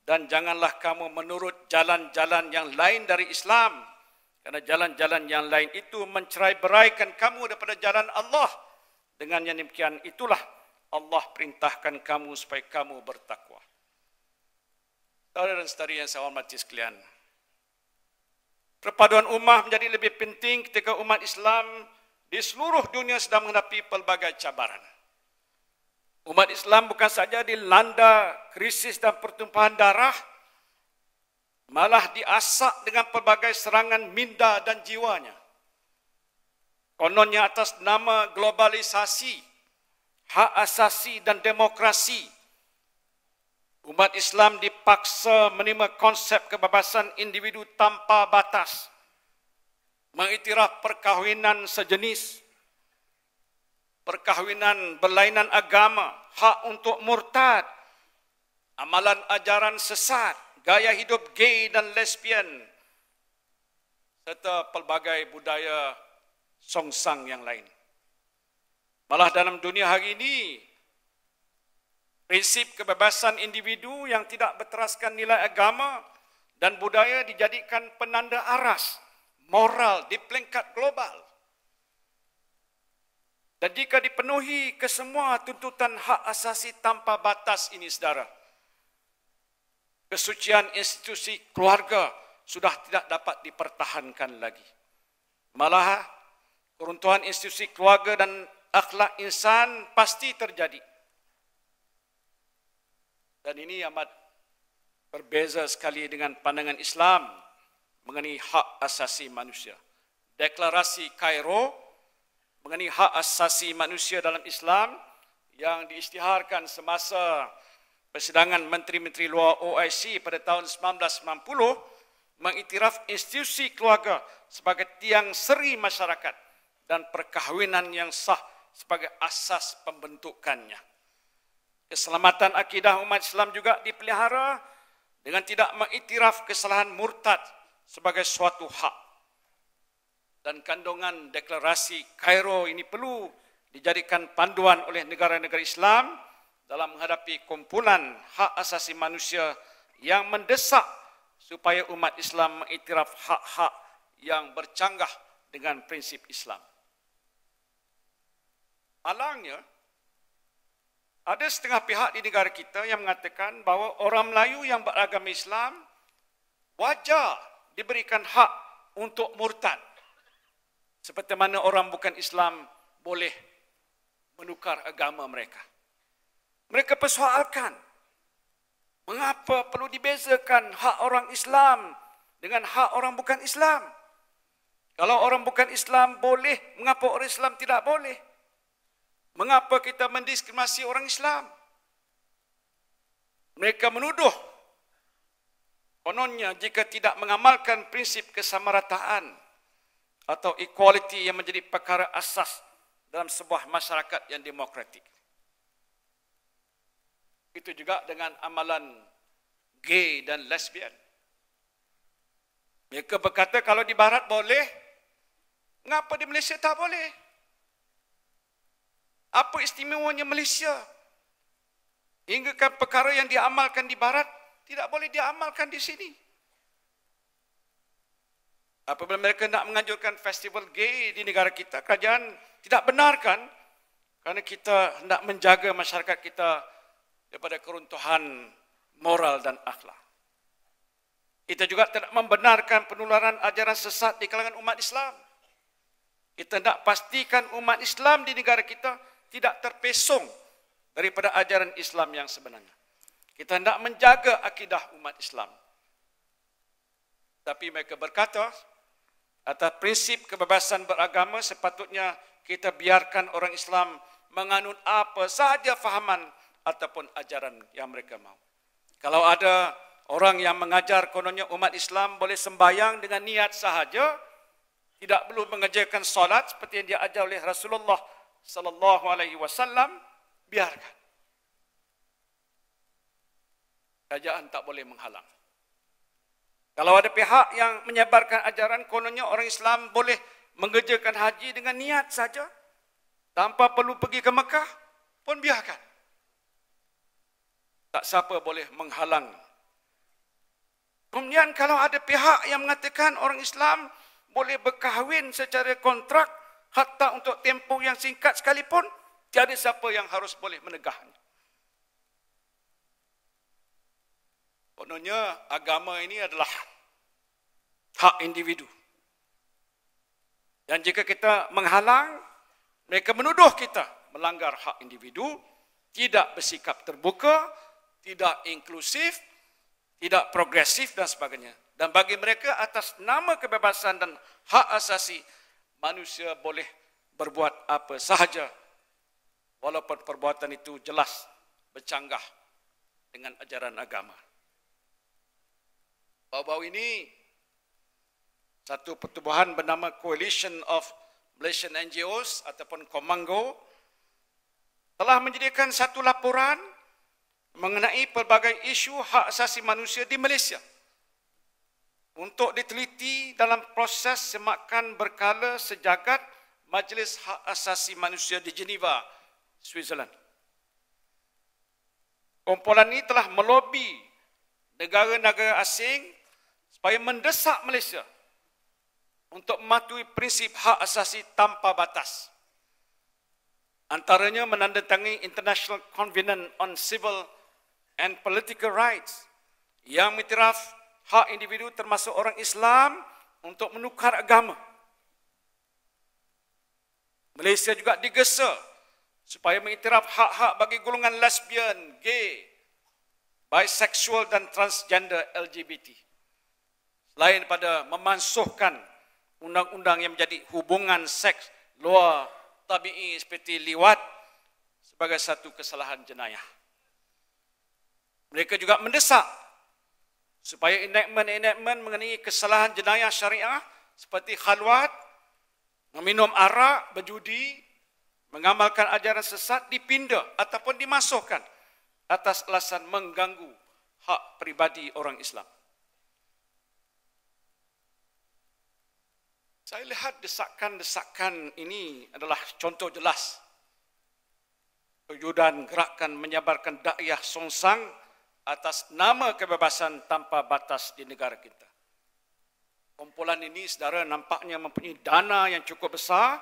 [SPEAKER 2] Dan janganlah kamu menurut jalan-jalan yang lain dari Islam. Karena jalan-jalan yang lain itu mencerai-beraikan kamu daripada jalan Allah. Dengan yang demikian itulah Allah perintahkan kamu supaya kamu bertakwa. Saudara dan saudari yang saya hormati sekalian, perpaduan ummah menjadi lebih penting ketika umat Islam di seluruh dunia sedang menghadapi pelbagai cabaran. Umat Islam bukan saja dilanda krisis dan pertumpahan darah, malah diasak dengan pelbagai serangan minda dan jiwanya. Kononnya atas nama globalisasi, hak asasi dan demokrasi, umat Islam dipaksa menerima konsep kebebasan individu tanpa batas, mengiktiraf perkahwinan sejenis, perkahwinan berlainan agama, hak untuk murtad, amalan ajaran sesat, gaya hidup gay dan lesbian, serta pelbagai budaya songsang yang lain. Malah dalam dunia hari ini, prinsip kebebasan individu yang tidak berteraskan nilai agama dan budaya dijadikan penanda aras moral di peringkat global. Dan jika dipenuhi kesemua tuntutan hak asasi tanpa batas ini, saudara, kesucian institusi keluarga sudah tidak dapat dipertahankan lagi. Malah, keruntuhan institusi keluarga dan akhlak insan pasti terjadi. Dan ini amat berbeza sekali dengan pandangan Islam mengenai hak asasi manusia. Deklarasi Kairo mengenai hak asasi manusia dalam Islam yang diisytiharkan semasa persidangan Menteri-Menteri Luar OIC pada tahun 1990 mengiktiraf institusi keluarga sebagai tiang seri masyarakat dan perkahwinan yang sah sebagai asas pembentukannya. Keselamatan akidah umat Islam juga dipelihara dengan tidak mengiktiraf kesalahan murtad sebagai suatu hak. Dan kandungan deklarasi Kairo ini perlu dijadikan panduan oleh negara-negara Islam dalam menghadapi kumpulan hak asasi manusia yang mendesak supaya umat Islam mengiktiraf hak-hak yang bercanggah dengan prinsip Islam. Alangnya, ada setengah pihak di negara kita yang mengatakan bahawa orang Melayu yang beragama Islam wajar diberikan hak untuk murtad. Seperti mana orang bukan Islam boleh menukar agama mereka. Mereka persoalkan, mengapa perlu dibezakan hak orang Islam dengan hak orang bukan Islam? Kalau orang bukan Islam boleh, mengapa orang Islam tidak boleh? Mengapa kita mendiskriminasi orang Islam? Mereka menuduh, kononnya jika tidak mengamalkan prinsip kesamarataan atau equality yang menjadi perkara asas dalam sebuah masyarakat yang demokratik. Itu juga dengan amalan gay dan lesbian. Mereka berkata kalau di Barat boleh, mengapa di Malaysia tak boleh? Apa istimewanya Malaysia? Hingga kan perkara yang diamalkan di Barat tidak boleh diamalkan di sini. Apabila mereka nak menganjurkan festival gay di negara kita, kerajaan tidak benarkan kerana kita hendak menjaga masyarakat kita daripada keruntuhan moral dan akhlak. Kita juga tidak membenarkan penularan ajaran sesat di kalangan umat Islam. Kita hendak pastikan umat Islam di negara kita tidak terpesong daripada ajaran Islam yang sebenarnya. Kita hendak menjaga akidah umat Islam. Tapi mereka berkata, atas prinsip kebebasan beragama sepatutnya kita biarkan orang Islam menganut apa sahaja fahaman ataupun ajaran yang mereka mahu. Kalau ada orang yang mengajar kononnya umat Islam boleh sembahyang dengan niat sahaja, tidak perlu mengerjakan solat seperti yang diajar oleh Rasulullah sallallahu alaihi wasallam, biarkan. Kerajaan tak boleh menghalang. Kalau ada pihak yang menyebarkan ajaran kononnya orang Islam boleh mengerjakan haji dengan niat saja, tanpa perlu pergi ke Mekah, pun biarkan. Tak siapa boleh menghalang. Kemudian kalau ada pihak yang mengatakan orang Islam boleh berkahwin secara kontrak, hatta untuk tempoh yang singkat sekalipun, tiada siapa yang harus boleh menegahnya. Kononnya agama ini adalah hak individu. Dan jika kita menghalang, mereka menuduh kita melanggar hak individu, tidak bersikap terbuka, tidak inklusif, tidak progresif dan sebagainya. Dan bagi mereka atas nama kebebasan dan hak asasi, manusia boleh berbuat apa sahaja walaupun perbuatan itu jelas bercanggah dengan ajaran agama. Baru-baru ini satu pertubuhan bernama Coalition of Malaysian NGOs ataupun Komango telah menyediakan satu laporan mengenai pelbagai isu hak asasi manusia di Malaysia untuk diteliti dalam proses semakan berkala sejagat Majlis Hak Asasi Manusia di Geneva, Switzerland. Kumpulan ini telah melobi negara-negara asing supaya mendesak Malaysia untuk mematuhi prinsip hak asasi tanpa batas. Antaranya menandatangani International Covenant on Civil and Political Rights yang mengiktiraf hak individu termasuk orang Islam untuk menukar agama. Malaysia juga digesa supaya mengiktiraf hak-hak bagi golongan lesbian, gay, bisexual dan transgender LGBT. Selain daripada memansuhkan undang-undang yang menjadi hubungan seks luar tabi'i seperti liwat sebagai satu kesalahan jenayah. Mereka juga mendesak supaya enactment mengenai kesalahan jenayah syariah seperti khalwat, meminum arak, berjudi, mengamalkan ajaran sesat dipindah ataupun dimasukkan atas alasan mengganggu hak pribadi orang Islam. Saya lihat desakan-desakan ini adalah contoh jelas perwujudan gerakan menyebarkan dakwah songsang atas nama kebebasan tanpa batas di negara kita. Kumpulan ini, saudara, nampaknya mempunyai dana yang cukup besar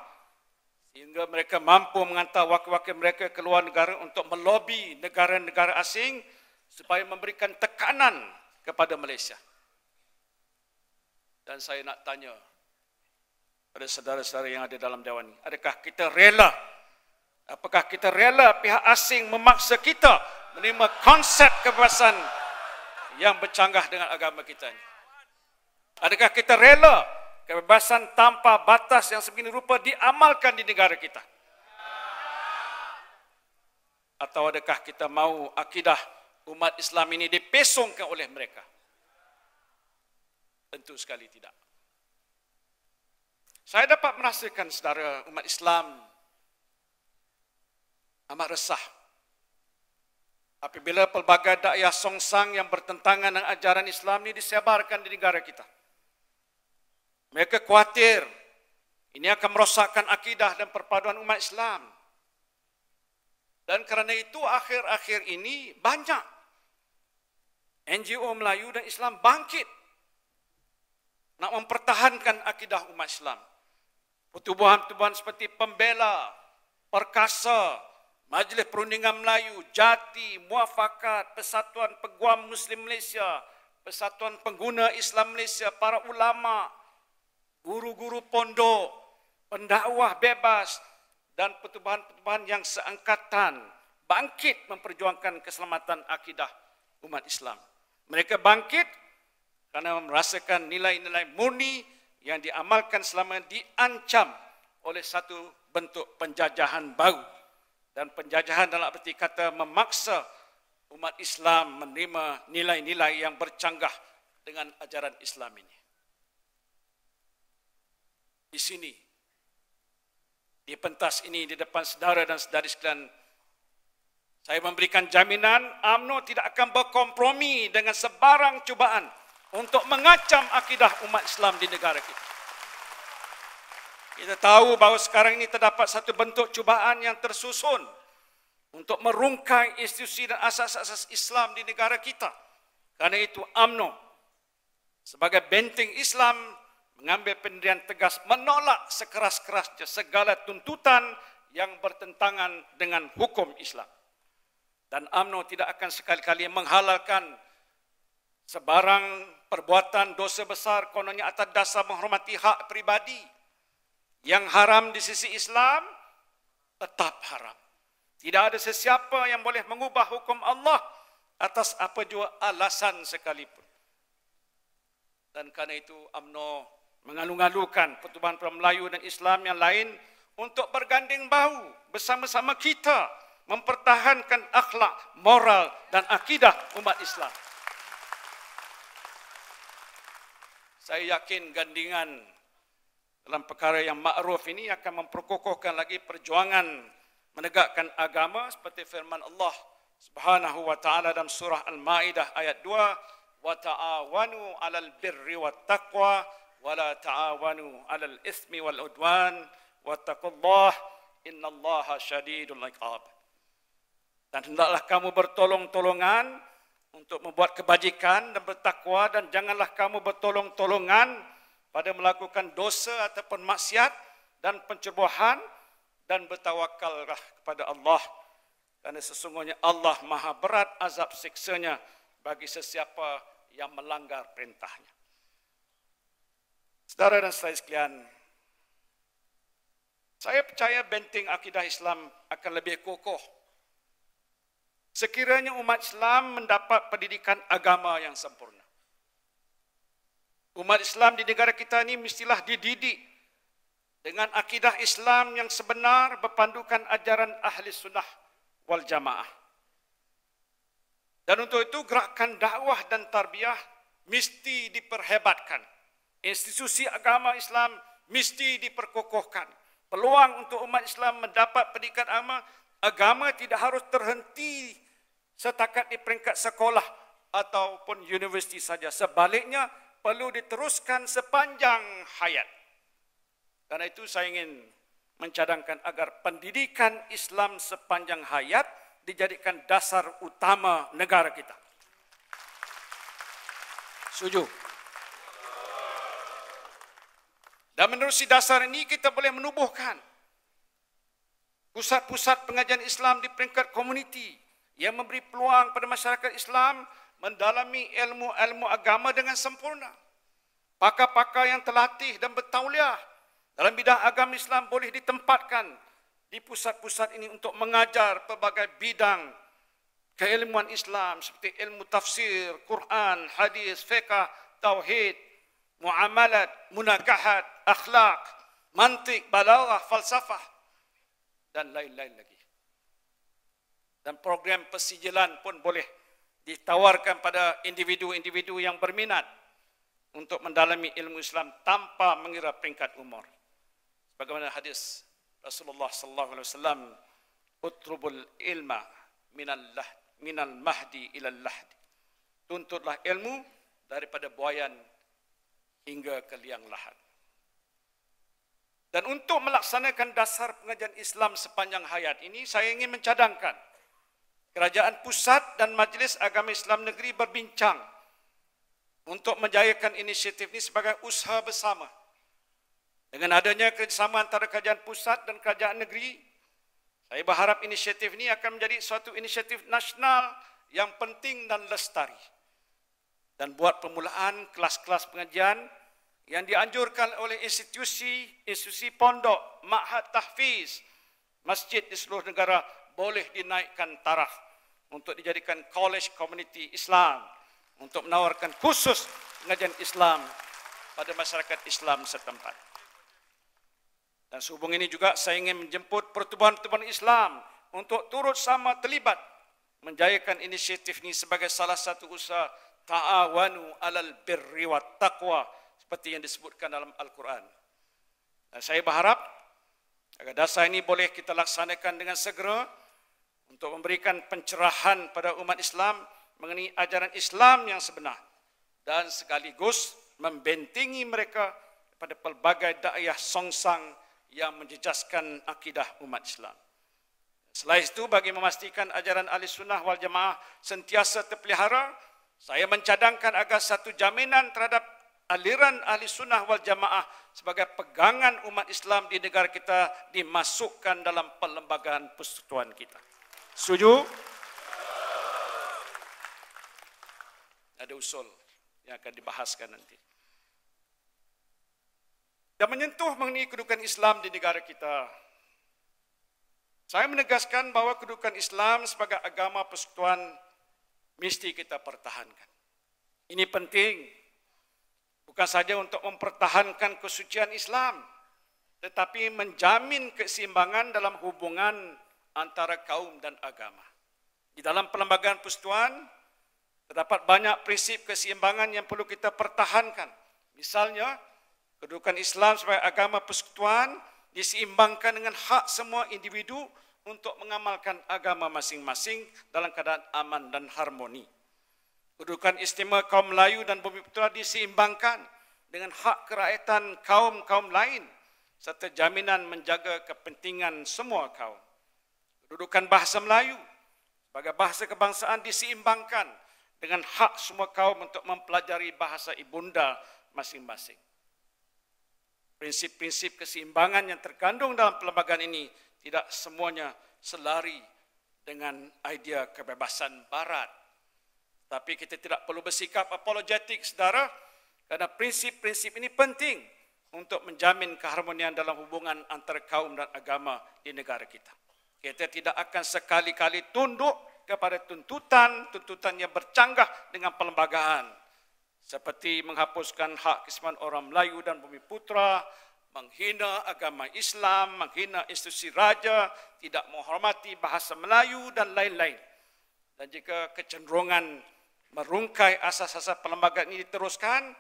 [SPEAKER 2] sehingga mereka mampu menghantar wakil-wakil mereka ke luar negara untuk melobi negara-negara asing supaya memberikan tekanan kepada Malaysia. Dan saya nak tanya pada saudara-saudara yang ada dalam dewan ini, adakah kita rela? Apakah kita rela pihak asing memaksa kita menerima konsep kebebasan yang bercanggah dengan agama kita ini? Adakah kita rela kebebasan tanpa batas yang sebegini rupa diamalkan di negara kita? Atau adakah kita mahu akidah umat Islam ini dipesongkan oleh mereka? Tentu sekali tidak. Saya dapat merasakan, saudara, umat Islam amat resah apabila pelbagai dakwah songsang yang bertentangan dengan ajaran Islam ini disebarkan di negara kita. Mereka khawatir ini akan merosakkan akidah dan perpaduan umat Islam. Dan kerana itu akhir-akhir ini banyak NGO Melayu dan Islam bangkit nak mempertahankan akidah umat Islam. Pertubuhan-pertubuhan seperti Pembela, Perkasa, Majlis Perundingan Melayu, Jati, Muafakat, Persatuan Peguam Muslim Malaysia, Persatuan Pengguna Islam Malaysia, para ulama, guru-guru pondok, pendakwah bebas dan pertubuhan-pertubuhan yang seangkatan bangkit memperjuangkan keselamatan akidah umat Islam. Mereka bangkit kerana merasakan nilai-nilai murni yang diamalkan selama diancam oleh satu bentuk penjajahan baru. Dan penjajahan dalam arti kata memaksa umat Islam menerima nilai-nilai yang bercanggah dengan ajaran Islam ini. Di sini, di pentas ini, di depan saudara dan saudari sekalian, saya memberikan jaminan UMNO tidak akan berkompromi dengan sebarang cubaan untuk mengacam akidah umat Islam di negara kita. Kita tahu bahawa sekarang ini terdapat satu bentuk cubaan yang tersusun untuk merungkai institusi dan asas-asas Islam di negara kita. Karena itu UMNO sebagai benteng Islam mengambil pendirian tegas menolak sekeras-kerasnya segala tuntutan yang bertentangan dengan hukum Islam. Dan UMNO tidak akan sekali-kali menghalalkan sebarang perbuatan dosa besar kononnya atas dasar menghormati hak pribadi. Yang haram di sisi Islam tetap haram. Tidak ada sesiapa yang boleh mengubah hukum Allah atas apa jua alasan sekalipun. Dan karena itu UMNO mengalu-alukan pertubuhan-pertubuhan Melayu dan Islam yang lain untuk berganding bahu bersama-sama kita mempertahankan akhlak, moral dan akidah umat Islam. Saya yakin gandingan dalam perkara yang ma'ruf ini akan memperkokohkan lagi perjuangan menegakkan agama seperti firman Allah Subhanahu wa taala dalam surah Al-Maidah ayat 2, wa ta'awanu 'alal birri wat taqwa wa la ta'awanu 'alal itsmi wal udwan wattaqullaha innallaha syadidul 'iqab. Dan hendaklah kamu bertolong-tolongan untuk membuat kebajikan dan bertakwa, dan janganlah kamu bertolong-tolongan pada melakukan dosa ataupun maksiat dan pencerobohan, dan bertawakallah kepada Allah. Kerana sesungguhnya Allah maha berat azab siksanya bagi sesiapa yang melanggar perintahnya. Saudara dan saudari sekalian, saya percaya benteng akidah Islam akan lebih kokoh sekiranya umat Islam mendapat pendidikan agama yang sempurna. Umat Islam di negara kita ini mestilah dididik dengan akidah Islam yang sebenar berpandukan ajaran ahli sunnah wal jamaah. Dan untuk itu gerakan dakwah dan tarbiyah mesti diperhebatkan. Institusi agama Islam mesti diperkokohkan. Peluang untuk umat Islam mendapat pendidikan agama tidak harus terhenti setakat di peringkat sekolah ataupun universiti saja. Sebaliknya, perlu diteruskan sepanjang hayat. Karena itu saya ingin mencadangkan agar pendidikan Islam sepanjang hayat dijadikan dasar utama negara kita. Setuju? Dan menerusi dasar ini kita boleh menubuhkan pusat-pusat pengajian Islam di peringkat komuniti yang memberi peluang pada masyarakat Islam mendalami ilmu-ilmu agama dengan sempurna. Pakar-pakar yang terlatih dan bertauliah dalam bidang agama Islam boleh ditempatkan di pusat-pusat ini untuk mengajar pelbagai bidang keilmuan Islam seperti ilmu tafsir, Quran, hadis, fiqh, tauhid, muamalat, munakahat, akhlak, mantik, balaghah, falsafah dan lain-lain lagi. Dan program persijilan pun boleh ditawarkan pada individu-individu yang berminat untuk mendalami ilmu Islam tanpa mengira peringkat umur. Sebagaimana hadis Rasulullah sallallahu alaihi wasallam, utrubul ilma minal mahdi ilal lahdi. Tuntutlah ilmu daripada buayan hingga ke liang lahat. Dan untuk melaksanakan dasar pengajian Islam sepanjang hayat ini, saya ingin mencadangkan Kerajaan Pusat dan Majlis Agama Islam Negeri berbincang untuk menjayakan inisiatif ini sebagai usaha bersama. Dengan adanya kerjasama antara Kerajaan Pusat dan Kerajaan Negeri, saya berharap inisiatif ini akan menjadi suatu inisiatif nasional yang penting dan lestari. Dan buat permulaan kelas-kelas pengajian yang dianjurkan oleh institusi pondok, ma'had tahfiz, masjid di seluruh negara boleh dinaikkan taraf untuk dijadikan college community Islam untuk menawarkan khusus pengajian Islam pada masyarakat Islam setempat. Dan sehubung ini juga saya ingin menjemput pertubuhan-pertubuhan Islam untuk turut sama terlibat menjayakan inisiatif ini sebagai salah satu usaha ta'awanu alal birri wat taqwa seperti yang disebutkan dalam Al-Quran. Dan saya berharap agar dasar ini boleh kita laksanakan dengan segera untuk memberikan pencerahan pada umat Islam mengenai ajaran Islam yang sebenar dan sekaligus membentengi mereka pada pelbagai da'iyah songsang yang menjejaskan akidah umat Islam. Selain itu, bagi memastikan ajaran Ahli Sunnah wal Jamaah sentiasa terpelihara, saya mencadangkan agar satu jaminan terhadap aliran Ahli Sunnah wal Jamaah sebagai pegangan umat Islam di negara kita dimasukkan dalam perlembagaan persekutuan kita. Setuju? Ada usul yang akan dibahaskan nanti. Dan menyentuh mengenai kedudukan Islam di negara kita, saya menegaskan bahawa kedudukan Islam sebagai agama persekutuan mesti kita pertahankan. Ini penting, bukan saja untuk mempertahankan kesucian Islam, tetapi menjamin keseimbangan dalam hubungan antara kaum dan agama. Di dalam perlembagaan persekutuan, terdapat banyak prinsip keseimbangan yang perlu kita pertahankan. Misalnya, kedudukan Islam sebagai agama persekutuan diseimbangkan dengan hak semua individu untuk mengamalkan agama masing-masing dalam keadaan aman dan harmoni. Kedudukan istimewa kaum Melayu dan Bumi Putra diseimbangkan dengan hak kerakyatan kaum-kaum lain serta jaminan menjaga kepentingan semua kaum. Kedudukan bahasa Melayu sebagai bahasa kebangsaan diseimbangkan dengan hak semua kaum untuk mempelajari bahasa ibunda masing-masing. Prinsip-prinsip keseimbangan yang terkandung dalam perlembagaan ini tidak semuanya selari dengan idea kebebasan Barat. Tapi kita tidak perlu bersikap apologetik, saudara, kerana prinsip-prinsip ini penting untuk menjamin keharmonian dalam hubungan antara kaum dan agama di negara kita. Kita tidak akan sekali-kali tunduk kepada tuntutan yang bercanggah dengan perlembagaan, seperti menghapuskan hak keseimbangan orang Melayu dan Bumi Putra, menghina agama Islam, menghina institusi raja, tidak menghormati bahasa Melayu dan lain-lain. Dan jika kecenderungan merungkai asas-asas perlembagaan ini diteruskan,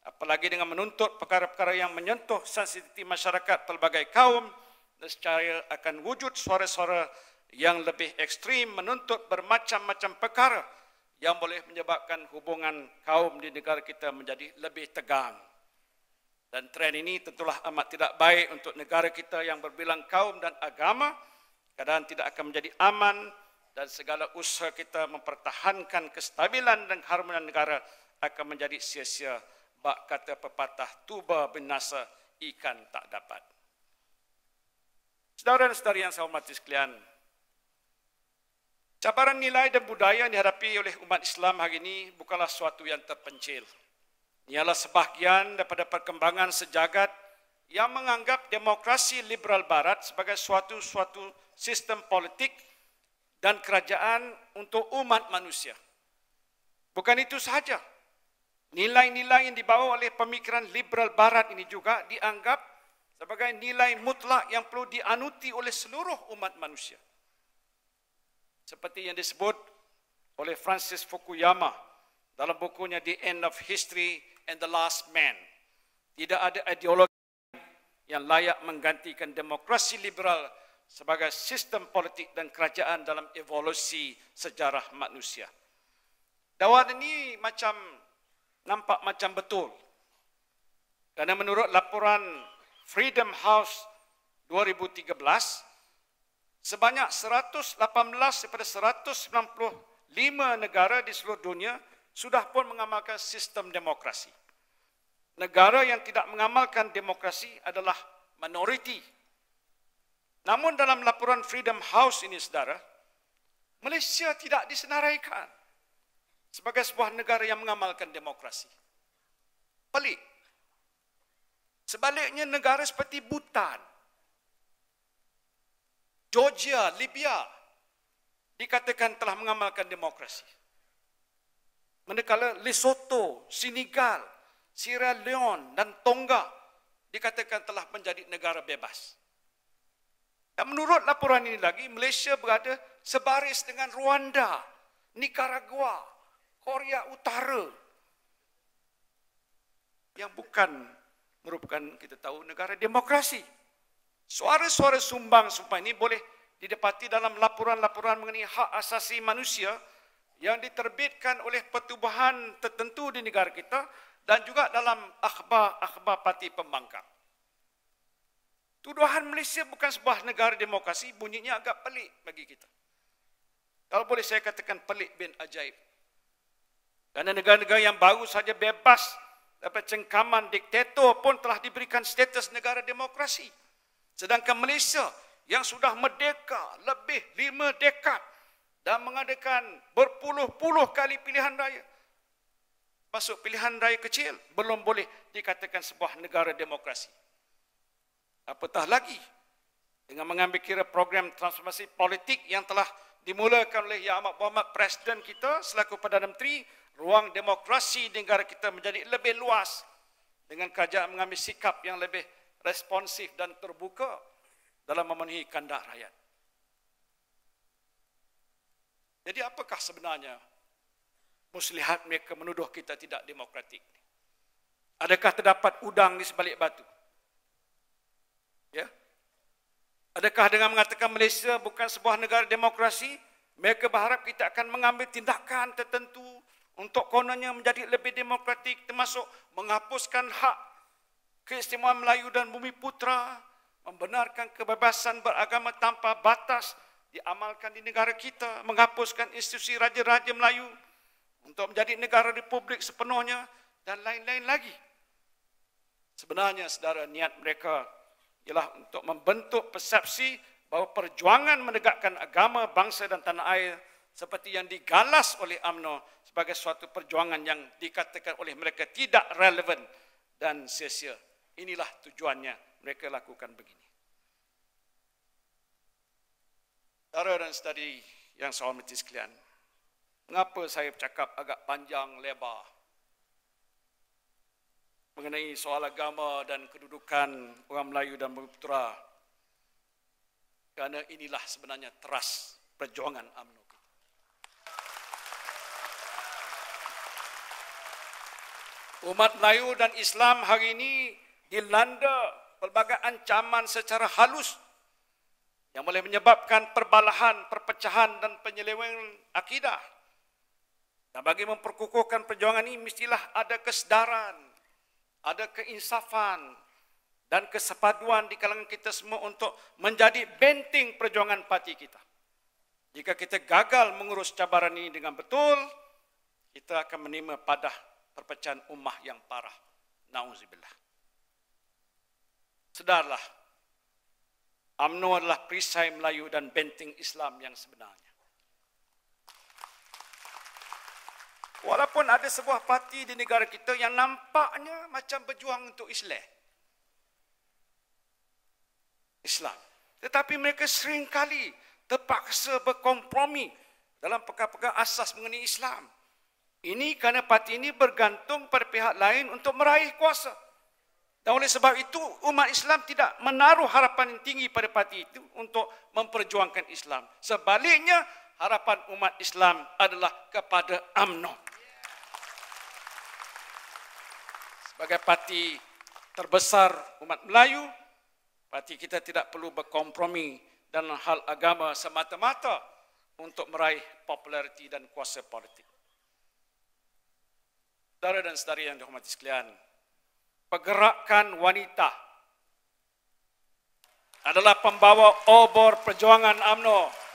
[SPEAKER 2] apalagi dengan menuntut perkara-perkara yang menyentuh sensitiviti masyarakat pelbagai kaum, nescaya akan wujud suara-suara yang lebih ekstrim menuntut bermacam-macam perkara yang boleh menyebabkan hubungan kaum di negara kita menjadi lebih tegang. Dan tren ini tentulah amat tidak baik untuk negara kita yang berbilang kaum dan agama, keadaan tidak akan menjadi aman dan segala usaha kita mempertahankan kestabilan dan keharmonian negara akan menjadi sia-sia. Bak kata pepatah, tuba binasa ikan tak dapat. Saudara dan saudari yang saya hormati sekalian, cabaran nilai dan budaya yang dihadapi oleh umat Islam hari ini bukanlah suatu yang terpencil. Ialah sebahagian daripada perkembangan sejagat yang menganggap demokrasi liberal Barat sebagai suatu sistem politik dan kerajaan untuk umat manusia. Bukan itu sahaja. Nilai-nilai yang dibawa oleh pemikiran liberal Barat ini juga dianggap sebagai nilai mutlak yang perlu dianuti oleh seluruh umat manusia. Seperti yang disebut oleh Francis Fukuyama dalam bukunya The End of History and the Last Man. Tidak ada ideologi yang layak menggantikan demokrasi liberal sebagai sistem politik dan kerajaan dalam evolusi sejarah manusia. Dakwaan ini nampak macam betul. Kerana menurut laporan Freedom House 2013, sebanyak 118 daripada 195 negara di seluruh dunia sudah pun mengamalkan sistem demokrasi. Negara yang tidak mengamalkan demokrasi adalah minoriti. Namun dalam laporan Freedom House ini, saudara, Malaysia tidak disenaraikan sebagai sebuah negara yang mengamalkan demokrasi. Pelik. Sebaliknya negara seperti Bhutan, Georgia, Libya dikatakan telah mengamalkan demokrasi. Manakala Lesotho, Senegal, Sierra Leone dan Tonga dikatakan telah menjadi negara bebas. Dan menurut laporan ini lagi, Malaysia berada sebaris dengan Rwanda, Nicaragua, Korea Utara yang bukan merupakan, kita tahu, negara demokrasi. Suara-suara sumbang-sumbang ini boleh didapati dalam laporan-laporan mengenai hak asasi manusia yang diterbitkan oleh pertubuhan tertentu di negara kita dan juga dalam akhbar-akhbar parti pembangkang. Tuduhan Malaysia bukan sebuah negara demokrasi, bunyinya agak pelik bagi kita. Kalau boleh saya katakan pelik bin ajaib. Kerana negara-negara yang baru saja bebas daripada cengkaman diktator pun telah diberikan status negara demokrasi. Sedangkan Malaysia yang sudah merdeka lebih 5 dekad dan mengadakan berpuluh-puluh kali pilihan raya, masuk pilihan raya kecil, belum boleh dikatakan sebuah negara demokrasi. Apatah lagi dengan mengambil kira program transformasi politik yang telah dimulakan oleh Yang Amat Berhormat Presiden kita selaku Perdana Menteri, ruang demokrasi di negara kita menjadi lebih luas dengan kerajaan mengambil sikap yang lebih responsif dan terbuka dalam memenuhi kehendak rakyat. Jadi apakah sebenarnya muslihat mereka menuduh kita tidak demokratik? Adakah terdapat udang di sebalik batu? Ya? Adakah dengan mengatakan Malaysia bukan sebuah negara demokrasi, mereka berharap kita akan mengambil tindakan tertentu untuk kononnya menjadi lebih demokratik, termasuk menghapuskan hak keistimewaan Melayu dan Bumi Putra, membenarkan kebebasan beragama tanpa batas diamalkan di negara kita, menghapuskan institusi Raja-Raja Melayu untuk menjadi negara republik sepenuhnya, dan lain-lain lagi. Sebenarnya, saudara, niat mereka ialah untuk membentuk persepsi bahawa perjuangan menegakkan agama, bangsa dan tanah air seperti yang digalas oleh UMNO sebagai suatu perjuangan yang dikatakan oleh mereka tidak relevan dan sia-sia. Inilah tujuannya mereka lakukan begini. Saudara dan saudari yang saya hormati sekalian, mengapa saya bercakap agak panjang lebar mengenai soal agama dan kedudukan orang Melayu dan Bumi Putra? Kerana inilah sebenarnya teras perjuangan UMNO. Umat Melayu dan Islam hari ini dilanda pelbagai ancaman secara halus yang boleh menyebabkan perbalahan, perpecahan dan penyelewengan akidah. Dan bagi memperkukuhkan perjuangan ini, mestilah ada kesedaran, ada keinsafan dan kesepaduan di kalangan kita semua untuk menjadi benteng perjuangan parti kita. Jika kita gagal mengurus cabaran ini dengan betul, kita akan menerima padah perpecahan ummah yang parah. Nauzubillah. Sedarlah, UMNO adalah perisai Melayu dan benteng Islam yang sebenarnya. Walaupun ada sebuah parti di negara kita yang nampaknya macam berjuang untuk Islam, tetapi mereka seringkali terpaksa berkompromi dalam perkara-perkara asas mengenai Islam. Ini kerana parti ini bergantung pada pihak lain untuk meraih kuasa. Dan oleh sebab itu, umat Islam tidak menaruh harapan yang tinggi pada parti itu untuk memperjuangkan Islam. Sebaliknya, harapan umat Islam adalah kepada UMNO. Sebagai parti terbesar umat Melayu, parti kita tidak perlu berkompromi dalam hal agama semata-mata untuk meraih populariti dan kuasa politik. Saudara dan saudari yang dihormati sekalian, pergerakan wanita adalah pembawa obor perjuangan UMNO.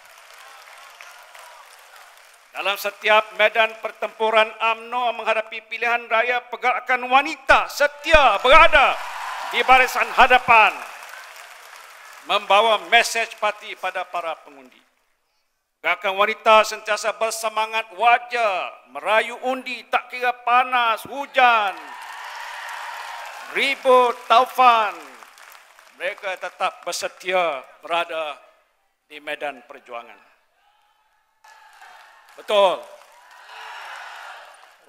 [SPEAKER 2] Dalam setiap medan pertempuran UMNO menghadapi pilihan raya, pergerakan wanita setia berada di barisan hadapan, membawa mesej parti pada para pengundi. Gerakan wanita sentiasa bersemangat wajar, merayu undi tak kira panas, hujan, ribut, taufan. Mereka tetap bersetia berada di medan perjuangan. Betul.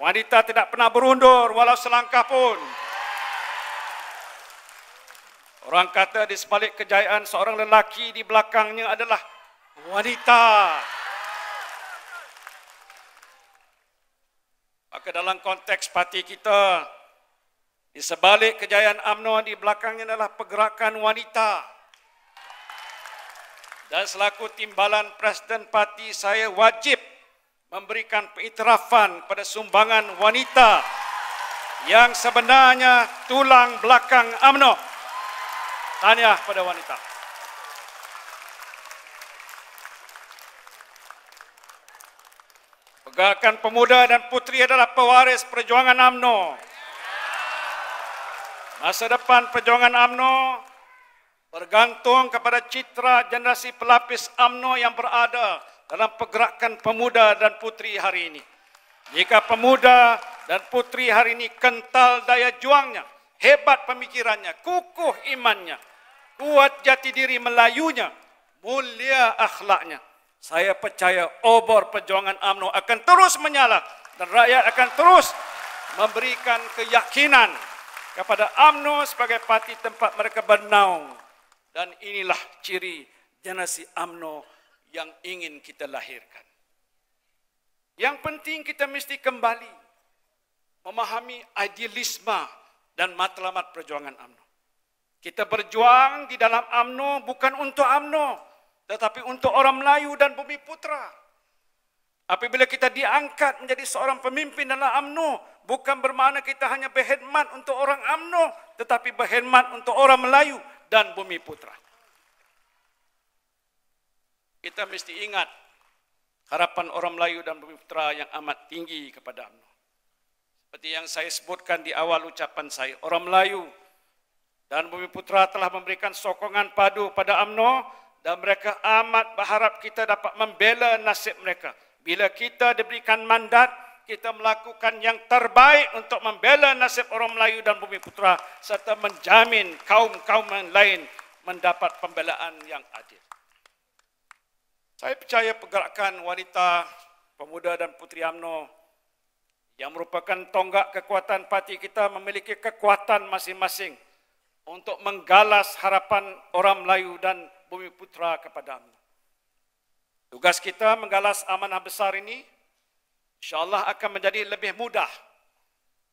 [SPEAKER 2] Wanita tidak pernah berundur walau selangkah pun. Orang kata di sebalik kejayaan seorang lelaki, di belakangnya adalah wanita. Maka dalam konteks parti kita, di sebalik kejayaan UMNO, di belakangnya adalah pergerakan wanita. Dan selaku timbalan Presiden Parti, saya wajib memberikan pengiktirafan pada sumbangan wanita yang sebenarnya tulang belakang UMNO. Tahniah pada wanita. Pergerakan pemuda dan puteri adalah pewaris perjuangan UMNO. Masa depan perjuangan UMNO bergantung kepada citra generasi pelapis UMNO yang berada dalam pergerakan pemuda dan puteri hari ini. Jika pemuda dan puteri hari ini kental daya juangnya, hebat pemikirannya, kukuh imannya, kuat jati diri Melayunya, mulia akhlaknya, saya percaya obor perjuangan UMNO akan terus menyala dan rakyat akan terus memberikan keyakinan kepada UMNO sebagai parti tempat mereka bernaung. Dan inilah ciri generasi UMNO yang ingin kita lahirkan. Yang penting kita mesti kembali memahami idealisme dan matlamat perjuangan UMNO. Kita berjuang di dalam UMNO bukan untuk UMNO, tetapi untuk orang Melayu dan Bumi Putra. Apabila kita diangkat menjadi seorang pemimpin dalam UMNO, bukan bermakna kita hanya berkhidmat untuk orang UMNO, tetapi berkhidmat untuk orang Melayu dan Bumi Putra. Kita mesti ingat harapan orang Melayu dan Bumi Putra yang amat tinggi kepada UMNO. Seperti yang saya sebutkan di awal ucapan saya, orang Melayu dan Bumi Putra telah memberikan sokongan padu pada UMNO dan mereka amat berharap kita dapat membela nasib mereka. Bila kita diberikan mandat, kita melakukan yang terbaik untuk membela nasib orang Melayu dan Bumi Putra serta menjamin kaum-kaum lain mendapat pembelaan yang adil. Saya percaya pergerakan wanita, pemuda dan puteri UMNO yang merupakan tonggak kekuatan parti kita memiliki kekuatan masing-masing untuk menggalas harapan orang Melayu dan Bumi Putra kepada UMNO. Tugas kita menggalas amanah besar ini insya-Allah akan menjadi lebih mudah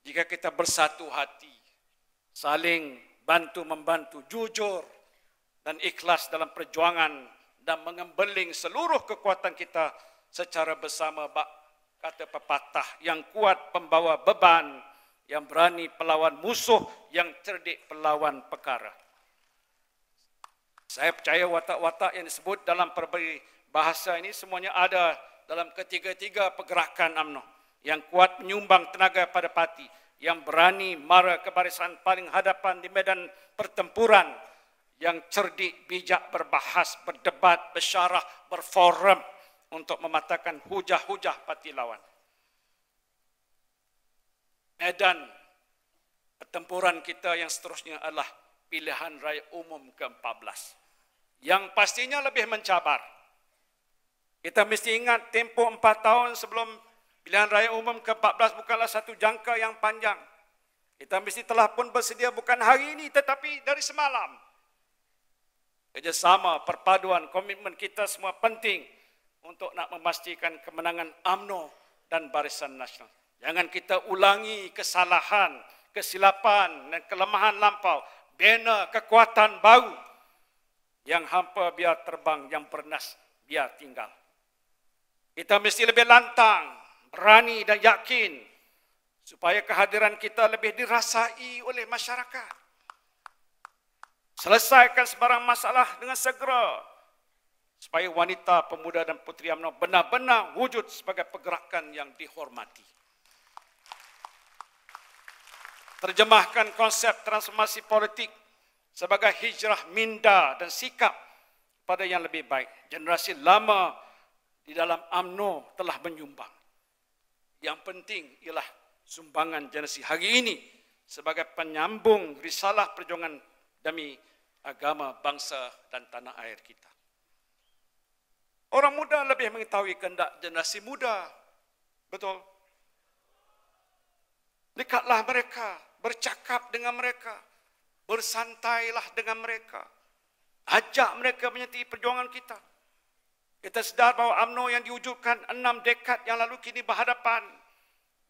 [SPEAKER 2] jika kita bersatu hati, saling bantu-membantu, jujur dan ikhlas dalam perjuangan dan mengembeling seluruh kekuatan kita secara bersama. Kata pepatah, yang kuat pembawa beban, yang berani pelawan musuh, yang cerdik pelawan perkara. Saya percaya watak-watak yang disebut dalam peribahasa ini semuanya ada dalam ketiga-tiga pergerakan UMNO. Yang kuat menyumbang tenaga pada parti, yang berani mara ke barisan paling hadapan di medan pertempuran, yang cerdik, bijak, berbahas, berdebat, bersyarah, berforum untuk mematahkan hujah-hujah parti lawan. Medan pertempuran kita yang seterusnya adalah pilihan raya umum ke-14. Yang pastinya lebih mencabar. Kita mesti ingat tempoh 4 tahun sebelum pilihan raya umum ke-14 bukanlah satu jangka yang panjang. Kita mesti telah pun bersedia bukan hari ini tetapi dari semalam. Kerjasama, perpaduan, komitmen kita semua penting untuk nak memastikan kemenangan UMNO dan Barisan Nasional. Jangan kita ulangi kesalahan, kesilapan dan kelemahan lampau. Bina kekuatan baru yang hampa biar terbang, yang bernas biar tinggal. Kita mesti lebih lantang, berani dan yakin supaya kehadiran kita lebih dirasai oleh masyarakat. Selesaikan sebarang masalah dengan segera supaya wanita, pemuda dan puteri UMNO benar-benar wujud sebagai pergerakan yang dihormati. Terjemahkan konsep transformasi politik sebagai hijrah minda dan sikap pada yang lebih baik. Generasi lama di dalam UMNO telah menyumbang. Yang penting ialah sumbangan generasi hari ini sebagai penyambung risalah perjuangan demi agama, bangsa dan tanah air kita. Orang muda lebih mengetahui kehendak generasi muda. Betul? Dekatlah mereka, bercakap dengan mereka, bersantailah dengan mereka. Ajak mereka menyertai perjuangan kita. Kita sedar bahawa UMNO yang diwujudkan 6 dekad yang lalu kini berhadapan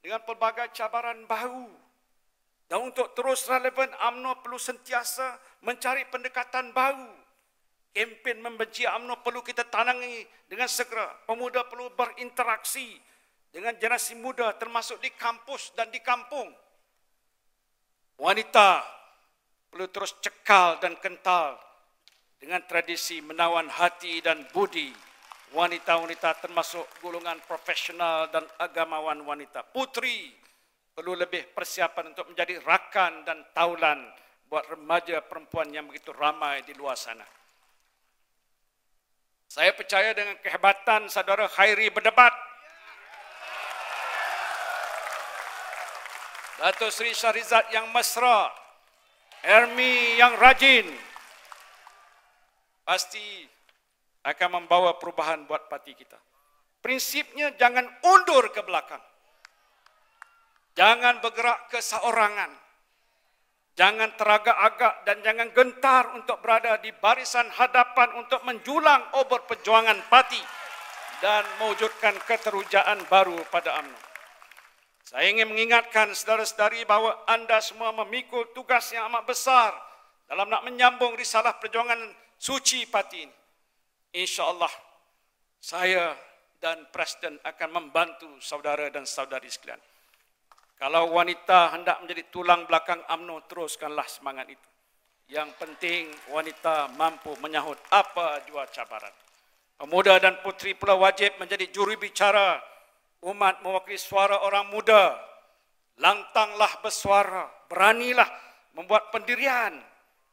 [SPEAKER 2] dengan pelbagai cabaran baru. Dan untuk terus relevan, UMNO perlu sentiasa mencari pendekatan baru. Kempen membenci UMNO perlu kita tanangi dengan segera. Pemuda perlu berinteraksi dengan generasi muda termasuk di kampus dan di kampung. Wanita perlu terus cekal dan kental dengan tradisi menawan hati dan budi wanita-wanita termasuk golongan profesional dan agamawan wanita. Putri perlu lebih persiapan untuk menjadi rakan dan taulan buat remaja perempuan yang begitu ramai di luar sana. Saya percaya dengan kehebatan saudara Khairi berdebat, Dato' Seri Syahrizad yang mesra, Ermi yang rajin, pasti akan membawa perubahan buat parti kita. Prinsipnya jangan undur ke belakang. Jangan bergerak ke seorangan. Jangan teragak-agak dan jangan gentar untuk berada di barisan hadapan untuk menjulang obor perjuangan parti dan mewujudkan keterujaan baru pada UMNO. Saya ingin mengingatkan saudara-saudari bahawa anda semua memikul tugas yang amat besar dalam nak menyambung risalah perjuangan suci parti ini. InsyaAllah saya dan Presiden akan membantu saudara dan saudari sekalian. Kalau wanita hendak menjadi tulang belakang UMNO, teruskanlah semangat itu. Yang penting wanita mampu menyahut apa jua cabaran. Pemuda dan puteri pula wajib menjadi juru bicara umat mewakili suara orang muda. Lantanglah bersuara, beranilah membuat pendirian,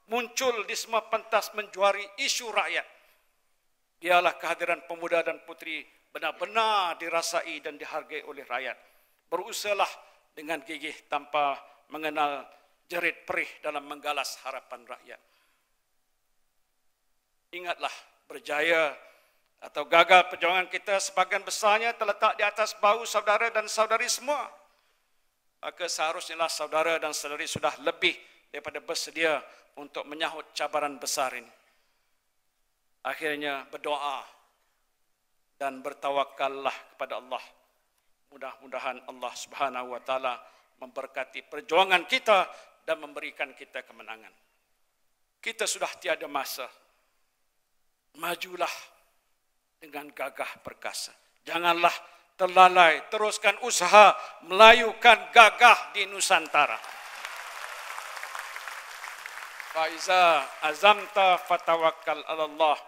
[SPEAKER 2] muncul di semua pentas menjuari isu rakyat. Biarlah kehadiran pemuda dan puteri benar-benar dirasai dan dihargai oleh rakyat. Berusahalah dengan gigih tanpa mengenal jerit perih dalam menggalas harapan rakyat. Ingatlah, berjaya atau gagal perjuangan kita sebagian besarnya terletak di atas bahu saudara dan saudari semua. Maka seharusnya saudara dan saudari sudah lebih daripada bersedia untuk menyahut cabaran besar ini. Akhirnya berdoa dan bertawakallah kepada Allah. Mudah-mudahan Allah Subhanahu wa taala memberkati perjuangan kita dan memberikan kita kemenangan. Kita sudah tiada masa. Majulah dengan gagah perkasa. Janganlah terlalai, teruskan usaha melayukan gagah di Nusantara. Faiza azamta fatawakkal 'ala Allah.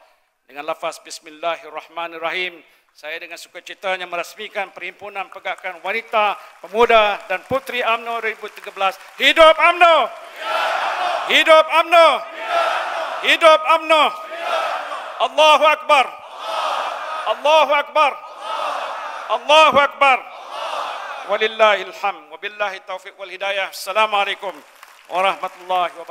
[SPEAKER 2] Dengan lafaz bismillahirrahmanirrahim, saya dengan sukacitanya merasmikan Perhimpunan Pergerakan Wanita, Pemuda dan Puteri UMNO 2013. Hidup UMNO! Hidup UMNO! Hidup UMNO! Allahu Akbar! Allahu Akbar! Allahu Akbar! Walillahil hamd. Wabillahi taufiq wal hidayah. Assalamualaikum warahmatullahi wabarakatuh.